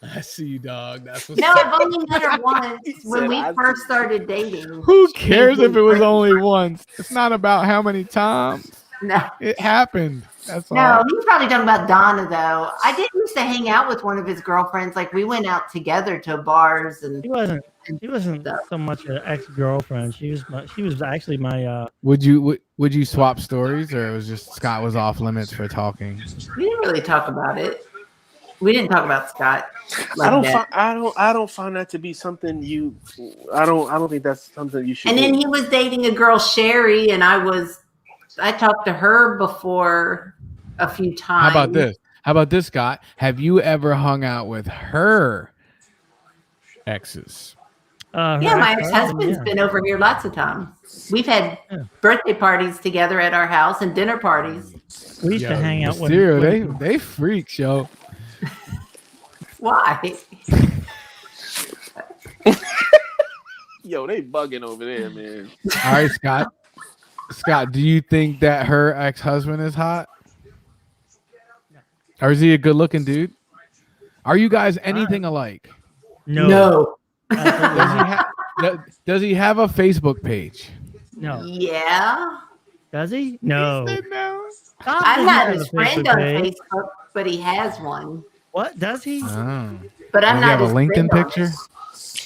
I see you, dog. That's what's No, I've only met her once when we first started dating. Who cares if it was only once? It's not about how many times. No, it happened. That's all. No, he's probably talking about Donna, though. I did used to hang out with one of his girlfriends. Like, we went out together to bars, and She wasn't so much an ex-girlfriend. She was actually my. Would you swap stories, or it was just Scott was off limits for talking? We didn't really talk about it. We didn't talk about Scott. I don't find that to be something you. I don't think that's something you should. And then he was dating a girl, Sherry, and I talked to her before a few times. How about this, Scott? Have you ever hung out with her exes? Yeah, my ex-husband's been over here lots of times. We've had birthday parties together at our house and dinner parties. We used to hang out with they freaks, yo. Why? Yo, they bugging over there, man. All right, Scott. Scott, do you think that her ex-husband is hot? Or is he a good-looking dude? Are you guys anything alike? No. Does he have a Facebook page? No. Yeah. Does he? No. I'm not his friend on Facebook, but he has one. What? Does he? Oh. But I'm not his LinkedIn picture?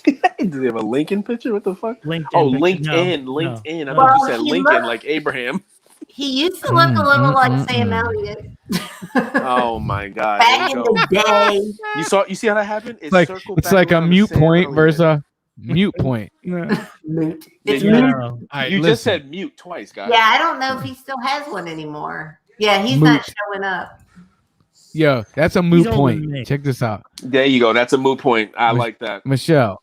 Do they have a Lincoln picture? What the fuck? LinkedIn. Oh, LinkedIn. No. LinkedIn. No. I thought you said Lincoln, like Abraham. He used to look a little like Sam Elliott. Oh my God! Back in the day. You see how that happened? It's like a mute point versus a mute point. Mute. You just said mute twice, guys. Yeah, I don't know if he still has one anymore. Yeah, he's not showing up. Yo, that's a moot point. Check this out. There you go. That's a moot point. I like that. Michelle,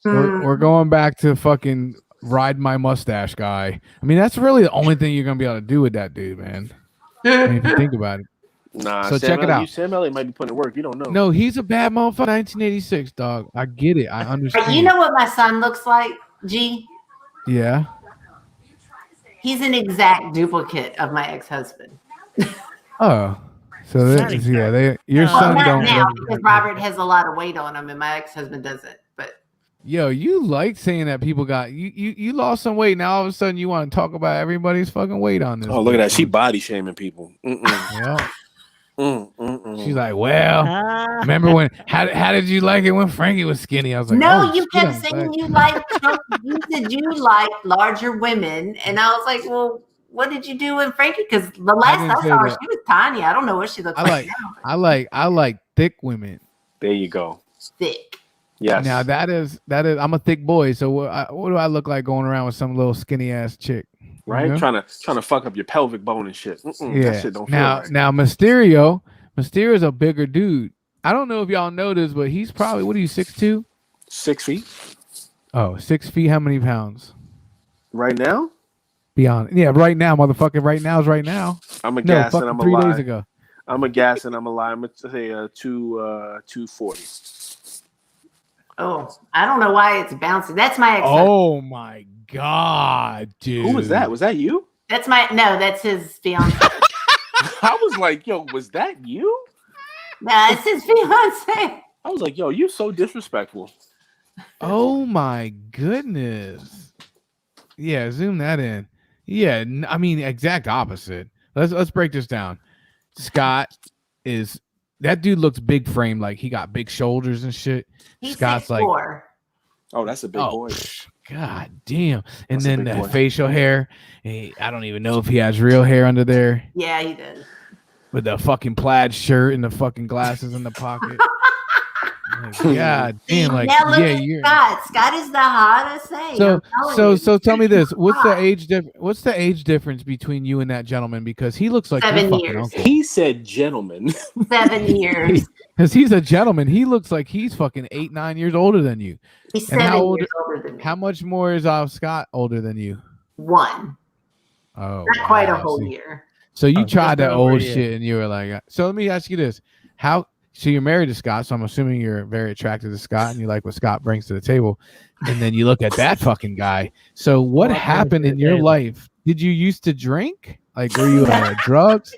we're going back to fucking ride my mustache guy. I mean, that's really the only thing you're gonna be able to do with that dude, man. I mean, if you think about it. Nah, so check it out. Sam Elliott might be putting to work. You don't know. No, he's a bad motherfucker. 1986, dog. I get it. I understand. You know what my son looks like, G? Yeah. He's an exact duplicate of my ex-husband. Oh. So your son not don't now because Robert has a lot of weight on him and my ex-husband doesn't. But yo, you like saying that people got you lost some weight. Now all of a sudden you want to talk about everybody's fucking weight on this. Oh, look at that. She body shaming people. Yeah. She's like, well, remember when? How did you like it when Frankie was skinny? I was like, no, you kept saying you liked. You said you liked larger women, and I was like, well. What did you do with Frankie? Because the last I saw her, she was tiny. I don't know what she looks like now. I like thick women. There you go. Thick. Yes. Now that is. I'm a thick boy. So what do I look like going around with some little skinny ass chick? Right, you know? trying to fuck up your pelvic bone and shit. Yeah. That shit don't now feel right. Now Mysterio's a bigger dude. I don't know if y'all know this, but he's probably 6'2"? 6 feet. Oh, 6 feet. How many pounds? Right now? Beyond, yeah, right now, motherfucker. Right now is right now. I'm a gas and I'm a 3 lie. days ago. I'm a gas and I'm a lie. I'm gonna say 240. Oh, I don't know why it's bouncing. That's my ex. Oh my god, dude. Who was that? Was that you? That's his fiance. I was like, yo, was that you? No, it's his fiance. I was like, yo, you so disrespectful. Oh my goodness. Yeah, zoom that in. Yeah, I mean, exact opposite. Let's break this down. Scott is that dude looks big frame, like he got big shoulders and shit. He's Scott's 6'4". like, oh, that's a big boy. God damn. And then the facial hair. Hey, I don't even know if he has real hair under there. Yeah, he does. With the fucking plaid shirt and the fucking glasses in the pocket. Like, God damn, like now look at you're Scott. Scott is the hottest thing. So tell me this. What's the age difference between you and that gentleman? Because he looks like 7 your years. fucking uncle. He said gentleman. 7 years. Because he's a gentleman. He looks like he's fucking 8-9 years older than you. He's and 7 years older than me. How much more is Scott older than you? 1. Oh, not quite a whole year. So you tried that old shit and you were like, so let me ask you this. So you're married to Scott, so I'm assuming you're very attracted to Scott and you like what Scott brings to the table. And then you look at that fucking guy. So what happened in your life? Did you used to drink? Like, were you on drugs?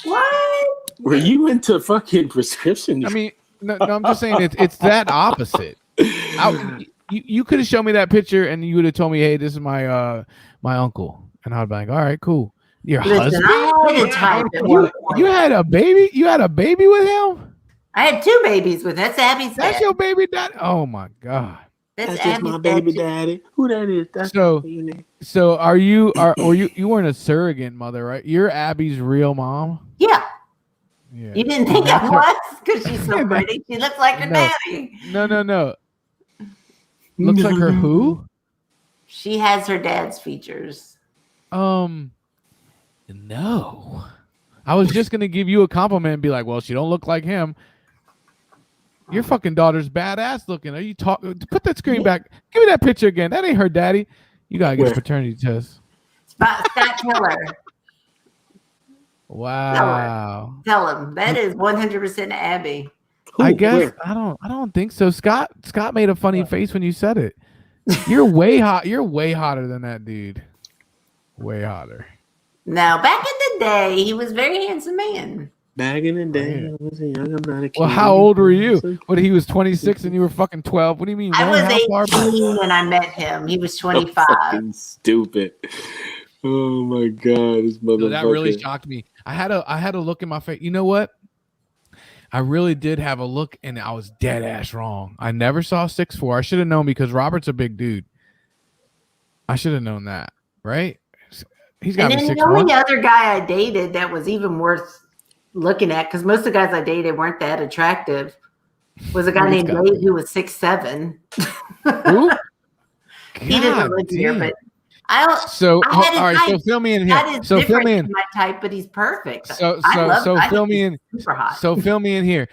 What? Were you into fucking prescription? I mean, no, I'm just saying it's that opposite. You could have shown me that picture and you would have told me, hey, this is my uncle. And I'd be like, all right, cool. Your husband? You had a baby? You had a baby with him? I had 2 babies with him. That's Abby's dad. That's your baby dad? Oh my God. That's just my baby daddy. Who that is? That's so are you weren't a surrogate mother, right? You're Abby's real mom? Yeah. You didn't think I was? Because she's so pretty. She looks like her daddy. No. Looks like her who? She has her dad's features. No. I was just gonna give you a compliment and be like, well, she don't look like him. Your fucking daughter's badass looking. Are you talking? Put that screen back. Give me that picture again. That ain't her daddy. You gotta get a paternity test. Scott Miller. Wow. Tell him that is 100% Abby. I guess I don't think so. Scott made a funny face when you said it. You're way hot. You're way hotter than that dude. Way hotter. Now, back in the day, he was a very handsome man. Back in the day, I was young. I'm not a kid. Well, how old were you? What, he was 26 and you were fucking 12? What do you mean? I was 18 when I met him. He was 25. Fucking stupid. Oh my God, this motherfucker. That really shocked me. I had a look in my face. You know what? I really did have a look, and I was dead ass wrong. I never saw 6'4". I should have known because Robert's a big dude. I should have known that, right? He's got to be 6'1". The only other guy I dated that was even worth looking at, because most of the guys I dated weren't that attractive, was a guy named Dave who was 6'7". Who? He doesn't live here, but So fill me in here. So fill me in. My type, but he's perfect. So fill me in. Super hot. So fill me in here.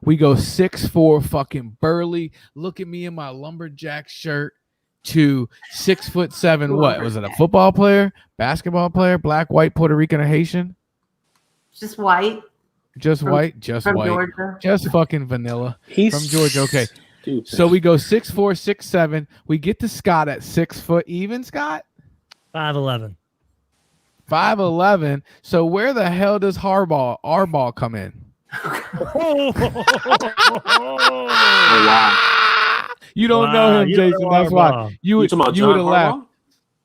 We go 6'4", fucking burly. Look at me in my lumberjack shirt. To 6'7". What was it? A football player, basketball player, black, white, Puerto Rican, or Haitian? Just white. Just white. Georgia. Just fucking vanilla. He's from Georgia. Okay. Stupid. So we go 6'4", 6'7". We get to Scott at 6 foot even. Scott 5'11". 5'11". So where the hell does our ball come in? Oh wow. You don't know him, Jason. That's why you would have laughed.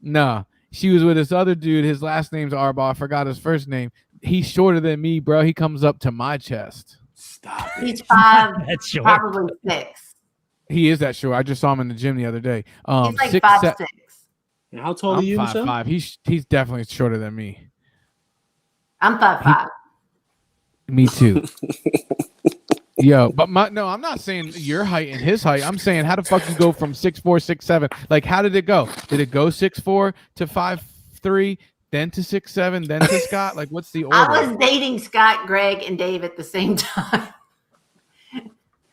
No, she was with this other dude. His last name's Arbaugh. I forgot his first name. He's shorter than me, bro. He comes up to my chest. Stop. He's 5, probably 6. He is that short. I just saw him in the gym the other day. He's like 5'6". And how tall are you? 5'5". He's definitely shorter than me. I'm 5'5". Me too. Yo, but I'm not saying your height and his height. I'm saying how the fuck you go from 6'4", 6'7". Like, how did it go? Did it go 6'4" to 5'3", then to 6'7", then to Scott? Like, what's the order? I was dating Scott, Greg, and Dave at the same time.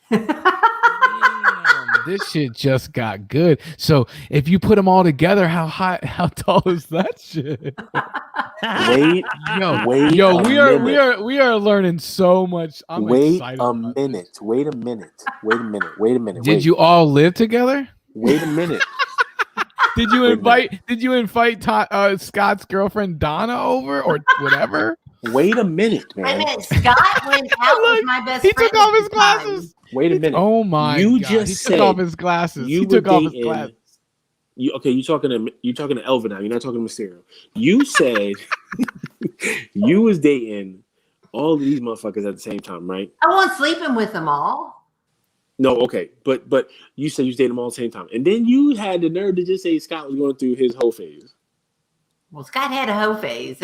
Damn, this shit just got good. So if you put them all together, how tall is that shit? We are learning so much. Wait a minute. Did you all live together? Wait a minute. Did you invite Scott's girlfriend Donna over or whatever? Wait a minute, man. Wait a minute. Scott went out with my best friend. He took off his glasses. Wait a minute. Oh my God. He took off his glasses. He took off his glasses. You're talking to Elvin now. You're not talking to Mysterio. You said you was dating all of these motherfuckers at the same time, right? I wasn't sleeping with them all. No, okay, but you said you dated them all at the same time, and then you had the nerve to just say Scott was going through his whole phase. Well, Scott had a hoe phase.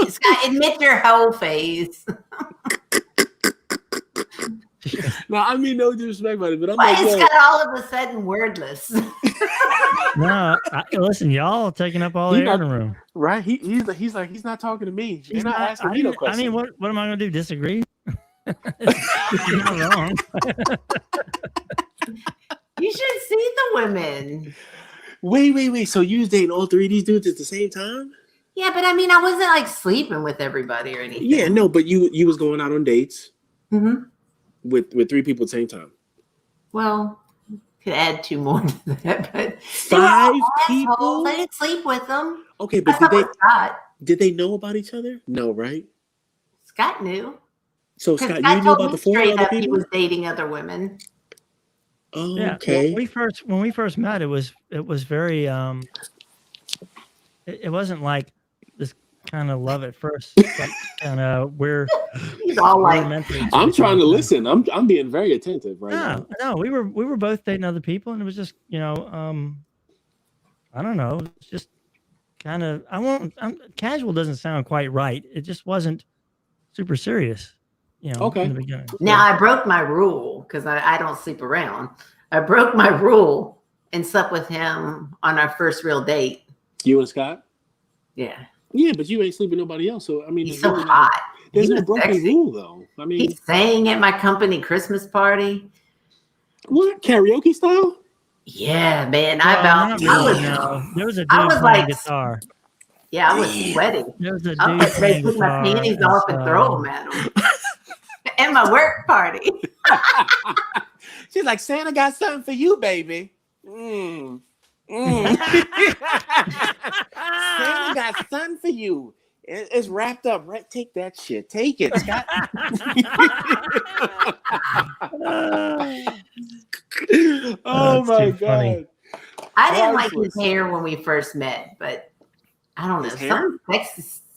Scott, admit your hoe phase. No, I mean no disrespect about it, but I'm Why like, is Scott all of a sudden wordless? No, listen, y'all taking up all the air in the room. Right? He's like he's not talking to me. He's not asking me no questions. I mean, what am I going to do? Disagree? You're not wrong. You should see the women. Wait. So you was dating all three of these dudes at the same time? Yeah, but I mean, I wasn't like sleeping with everybody or anything. Yeah, no, but you was going out on dates with three people at the same time. Well, could add two more to that, but 5 people. I didn't sleep with them. Okay, but did they know about each other? No, right? Scott knew. So Scott, you knew about the 4 other people? He was dating other women. Oh, yeah, okay. When we first met, it was very it wasn't like this kind of love at first. And we're he's all like, I'm trying to listen. I'm being very attentive right now. No, we were both dating other people, and it was just I don't know, it's just kind of casual doesn't sound quite right. It just wasn't super serious. Okay. In the beginning. Now I broke my rule because I don't sleep around. I broke my rule and slept with him on our first real date. You and Scott? Yeah. Yeah, but you ain't sleeping with nobody else. So I mean, he's so hot. There's no broken rule though. I mean, he sang at my company Christmas party. What, karaoke style? Yeah, man. There was a dude playing guitar. Yeah, I was sweating. There was a dude I was ready to put my panties off and throw them at him. At my work party. She's like, Santa got something for you, baby. Santa got something for you. It's wrapped up. Right? Take that shit. Take it, Scott. Oh my God. Funny. I didn't like his hair when we first met, but I don't know.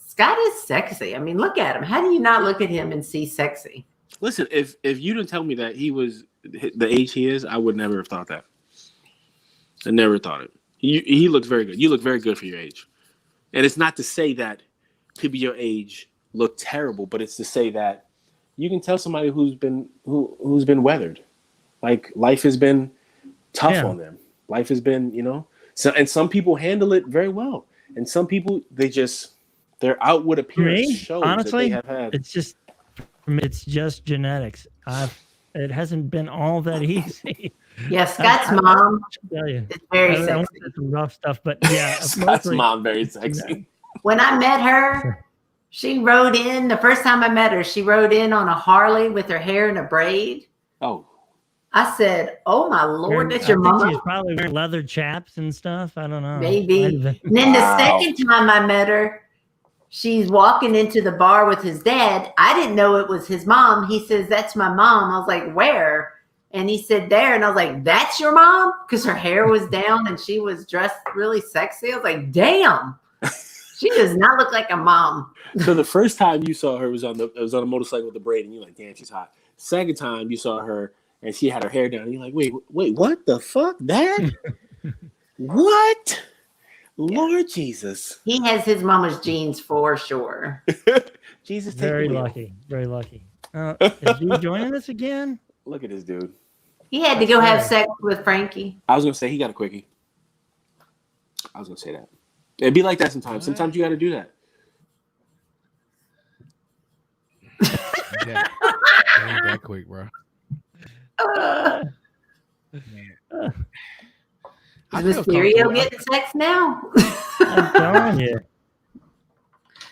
Scott is sexy. I mean, look at him. How do you not look at him and see sexy? Listen, if you didn't tell me that he was the age he is, I would never have thought that. I never thought it. He looks very good. You look very good for your age. And it's not to say that people your age look terrible, but it's to say that you can tell somebody who's been weathered. Like life has been tough on them. Life has been, so, and some people handle it very well. And some people, their outward appearance shows honestly, that they have had. It's just genetics. It hasn't been all that easy. Yeah, Scott's mom is very sexy. Some rough stuff, but yeah, Scott's mom very sexy. When I met her, she rode in. The first time I met her, she rode in on a Harley with her hair in a braid. Oh. I said, "Oh my Lord, that's your mama." She's probably wearing leather chaps and stuff. I don't know. Maybe. And then the second time I met her, she's walking into the bar with his dad. I didn't know it was his mom. He says, "That's my mom." I was like, "Where?" And he said, "There." And I was like, "That's your mom?" Because her hair was down and she was dressed really sexy. I was like, "Damn, she does not look like a mom." So the first time you saw her was on a motorcycle with the braid, and you're like, "Damn, she's hot." Second time you saw her and she had her hair down, and you're like, "Wait, what the fuck, Dad? What?" Lord Jesus. He has his mama's genes for sure. Jesus, very lucky. Very lucky. Is you joining us again? Look at this dude. He had to go have sex with Frankie. I was going to say he got a quickie. I was going to say that. It'd be like that sometimes. Sometimes you got to do that. Yeah. Ain't that quick, bro. Is Mysterio getting sex now? I'm telling you.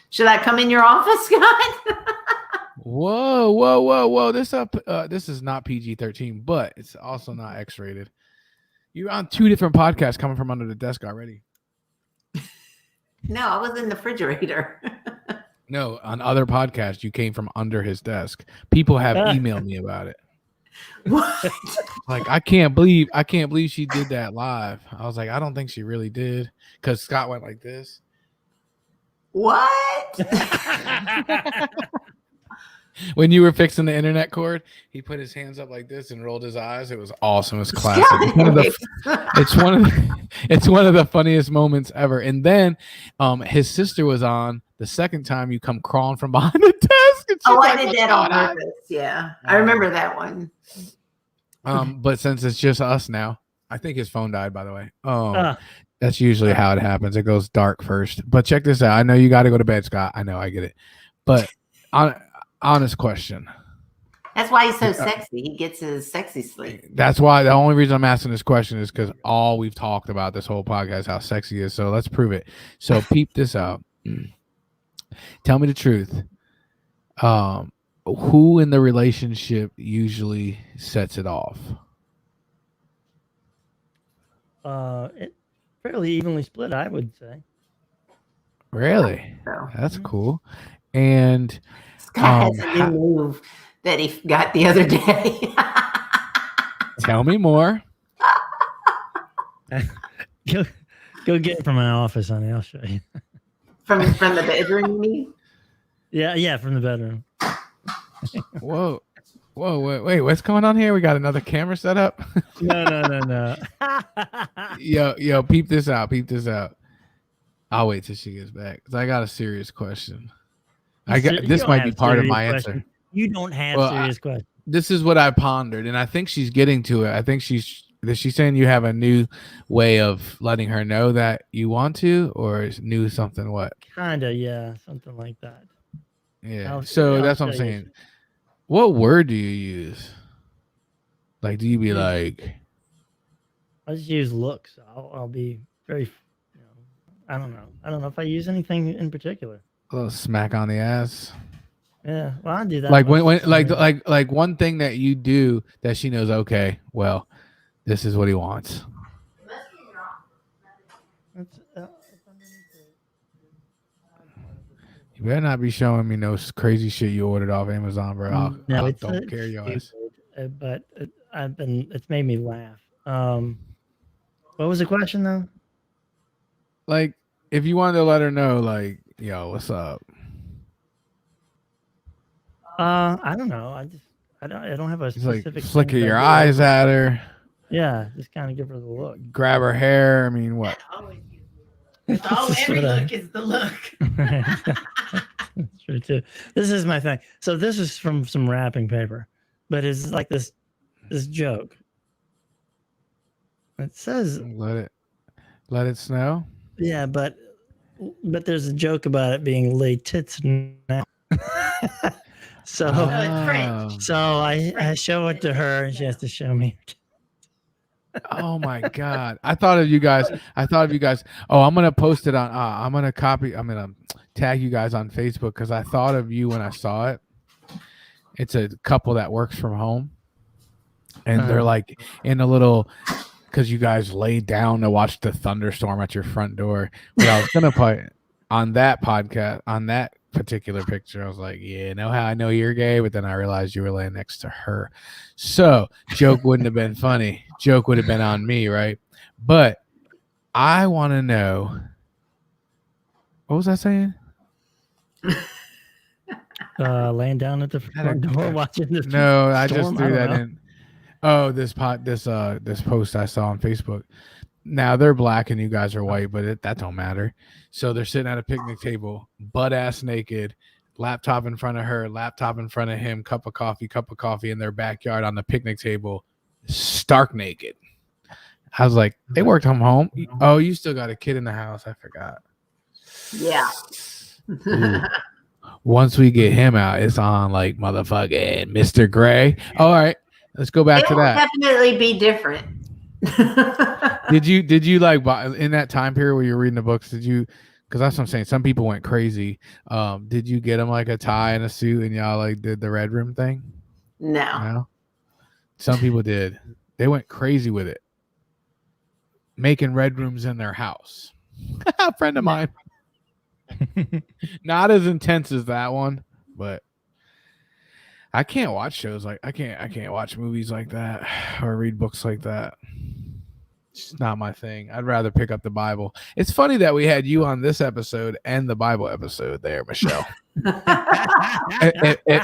Should I come in your office, Scott? Whoa. This is not PG-13, but it's also not X-rated. You're on 2 different podcasts coming from under the desk already. No, I was in the refrigerator. No, on other podcasts, you came from under his desk. People have emailed me about it. What? Like, I can't believe she did that live. I was like, I don't think she really did, because Scott went like this. What? When you were fixing the internet cord, he put his hands up like this and rolled his eyes. It was awesome. It's classic. It's one of the funniest moments ever. And then his sister was on the second time. You come crawling from behind the desk. And I did that on purpose. Yeah, I remember that one. But since it's just us now, I think his phone died, by the way. That's usually how it happens. It goes dark first. But check this out. I know you got to go to bed, Scott. I know, I get it. But honest question. That's why he's so sexy. He gets his sexy sleep. That's why the only reason I'm asking this question is because all we've talked about this whole podcast is how sexy he is. So let's prove it. So peep this out. Tell me the truth. Who in the relationship usually sets it off? It fairly evenly split, I would say. Really? That's cool. And Scott has a new move that he got the other day. Tell me more. Go get it from my office, honey. I'll show you. From the bedroom, you mean? Yeah, from the bedroom. Whoa, wait, what's going on here? We got another camera set up? No. Yo, peep this out. I'll wait till she gets back because I got a serious question. This might be part of my answer. You don't have serious questions. This is what I pondered, and I think she's getting to it. I think she's saying you have a new way of letting her know that you want to, or is new something what? Kinda, yeah, something like that. Yeah. So that's what I'm saying. What word do you use? Like, do you be like? I just use looks. I'll be very. I don't know if I use anything in particular. A little smack on the ass. Yeah, well, I do that. Like when like one thing that you do that she knows. Okay, well, this is what he wants. You better not be showing me no crazy shit you ordered off Amazon, bro. I don't care yours. But it's made me laugh. What was the question though? Like, if you wanted to let her know, like, yo, what's up? I don't know. I don't have a specific. Like, flicker your eyes at her. Yeah, just kind of give her the look. Grab her hair. I mean, what? Every look is the look. That's true too. This is my thing. So this is from some wrapping paper, but it's like this joke. It says, "Let it snow." Yeah, but there's a joke about it being lay tits now. So I show it to her, and she has to show me. Oh my God. I thought of you guys. Oh, I'm going to post it on, I'm going to tag you guys on Facebook because I thought of you when I saw it. It's a couple that works from home. And they're like in a little, because you guys laid down to watch the thunderstorm at your front door. But I was going to put on that podcast, on that particular picture, I was like, yeah, know how I know you're gay? But then I realized you were laying next to her. So joke wouldn't have been funny. Joke would have been on me, right? But I want to know, what was I saying? Laying down at the front door watching this. No, I just threw that in. Oh, this post I saw on Facebook. Now they're black and you guys are white, but that don't matter. So they're sitting at a picnic table, butt ass naked, laptop in front of her, laptop in front of him, cup of coffee in their backyard on the picnic table, stark naked. I was like, they worked from home. Oh, you still got a kid in the house. I forgot. Yeah. Once we get him out, it's on like motherfucking Mr. Gray. All right, let's go back to that. It will definitely be different. Did you like in that time period where you're reading the books? Did you? Because that's what I'm saying. Some people went crazy. Did you get them like a tie and a suit, and y'all like did the red room thing? No. Some people did. They went crazy with it, making red rooms in their house. A friend of mine. Not as intense as that one, but I can't watch shows like I can't watch movies like that or read books like that. It's not my thing. I'd rather pick up the Bible. It's funny that we had you on this episode and the Bible episode there, Michelle.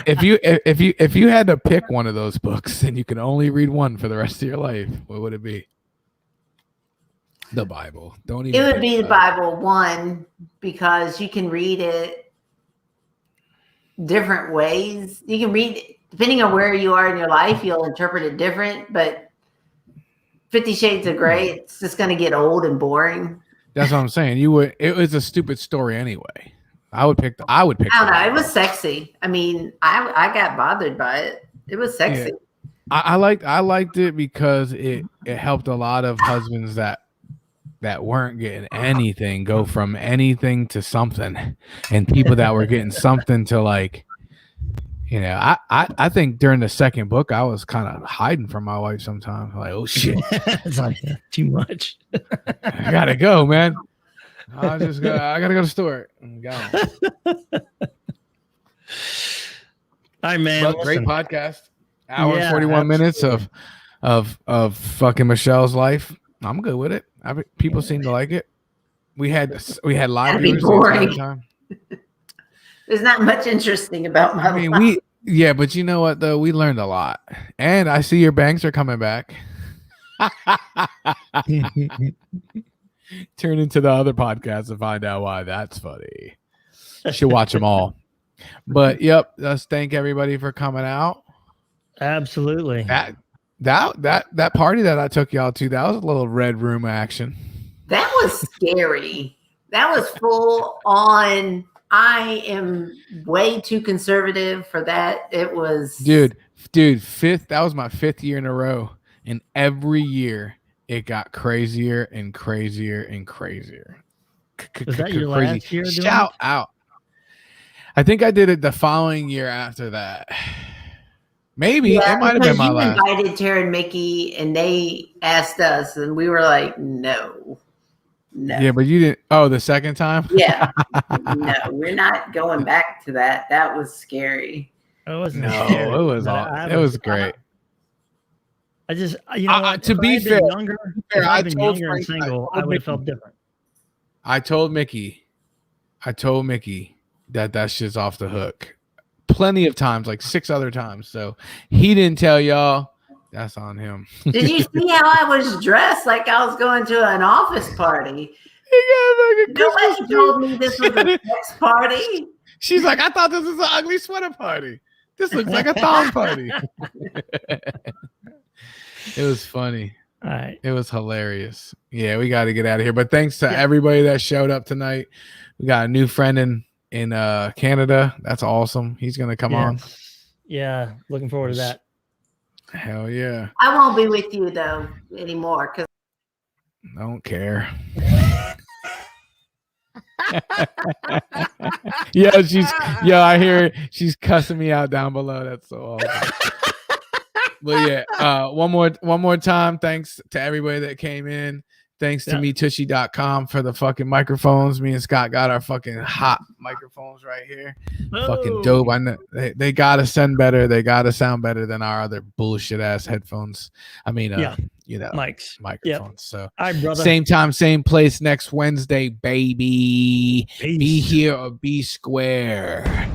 if you had to pick one of those books and you can only read one for the rest of your life, what would it be? The Bible. Don't even. It would be the Bible, one, because you can read it different ways. You can read it, depending on where you are in your life, you'll interpret it different. But 50 Shades of Grey, it's just going to get old and boring. That's what I'm saying. It was a stupid story anyway. I would pick. I don't know. It was sexy. I mean, I got bothered by it. It was sexy. Yeah. I liked it because it helped a lot of husbands that weren't getting anything go from anything to something, and people that were getting something to like. You know, I think during the second book, I was kind of hiding from my wife sometimes. Like, oh shit, it's like too much. I gotta go, man. I gotta go to the store. I'm gone. All right, man. But great podcast. Hour and 41 minutes of fucking Michelle's life. I'm good with it. People seem to like it. We had live viewers the entire time. There's not much interesting about my life. But you know what though? We learned a lot. And I see your banks are coming back. Turn into the other podcast and find out why that's funny. You should watch them all. But yep, let's thank everybody for coming out. Absolutely. That party that I took y'all to, that was a little red room action. That was scary. That was full on. I am way too conservative for that. It was dude, fifth. That was my 5th year in a row, and every year it got crazier and crazier and crazier. Was that your last year? Shout out! I think I did it the following year after that. Maybe it might have been my last. You invited Tara and Mickey, and they asked us, and we were like, no. Yeah, but you didn't. Oh, the second time? Yeah. No, we're not going back to that. That was scary. It wasn't. No, scary. It was great. I just, you know, to be fair, if I'd been younger and single, I would have felt different. I told Mickey that shit's off the hook. Plenty of times, like 6 other times. So he didn't tell y'all. That's on him. Did you see how I was dressed like I was going to an office party? Nobody told me this was a sex party. She's like, I thought this was an ugly sweater party. This looks like a thong party. It was funny. All right. It was hilarious. Yeah, we got to get out of here. But thanks to everybody that showed up tonight. We got a new friend in Canada. That's awesome. He's going to come on. Yeah, looking forward to that. Hell yeah. I won't be with you though anymore because I don't care. I hear it. She's cussing me out down below. That's so awesome. But yeah, one more time. Thanks to everybody that came in. Thanks to metushy.com for the fucking microphones. Me and Scott got our fucking hot microphones right here. Fucking dope. I know they gotta sound better. They gotta sound better than our other bullshit ass headphones. I mean, microphones. Yep. So same time, same place next Wednesday, baby. Peace. Be here or be square.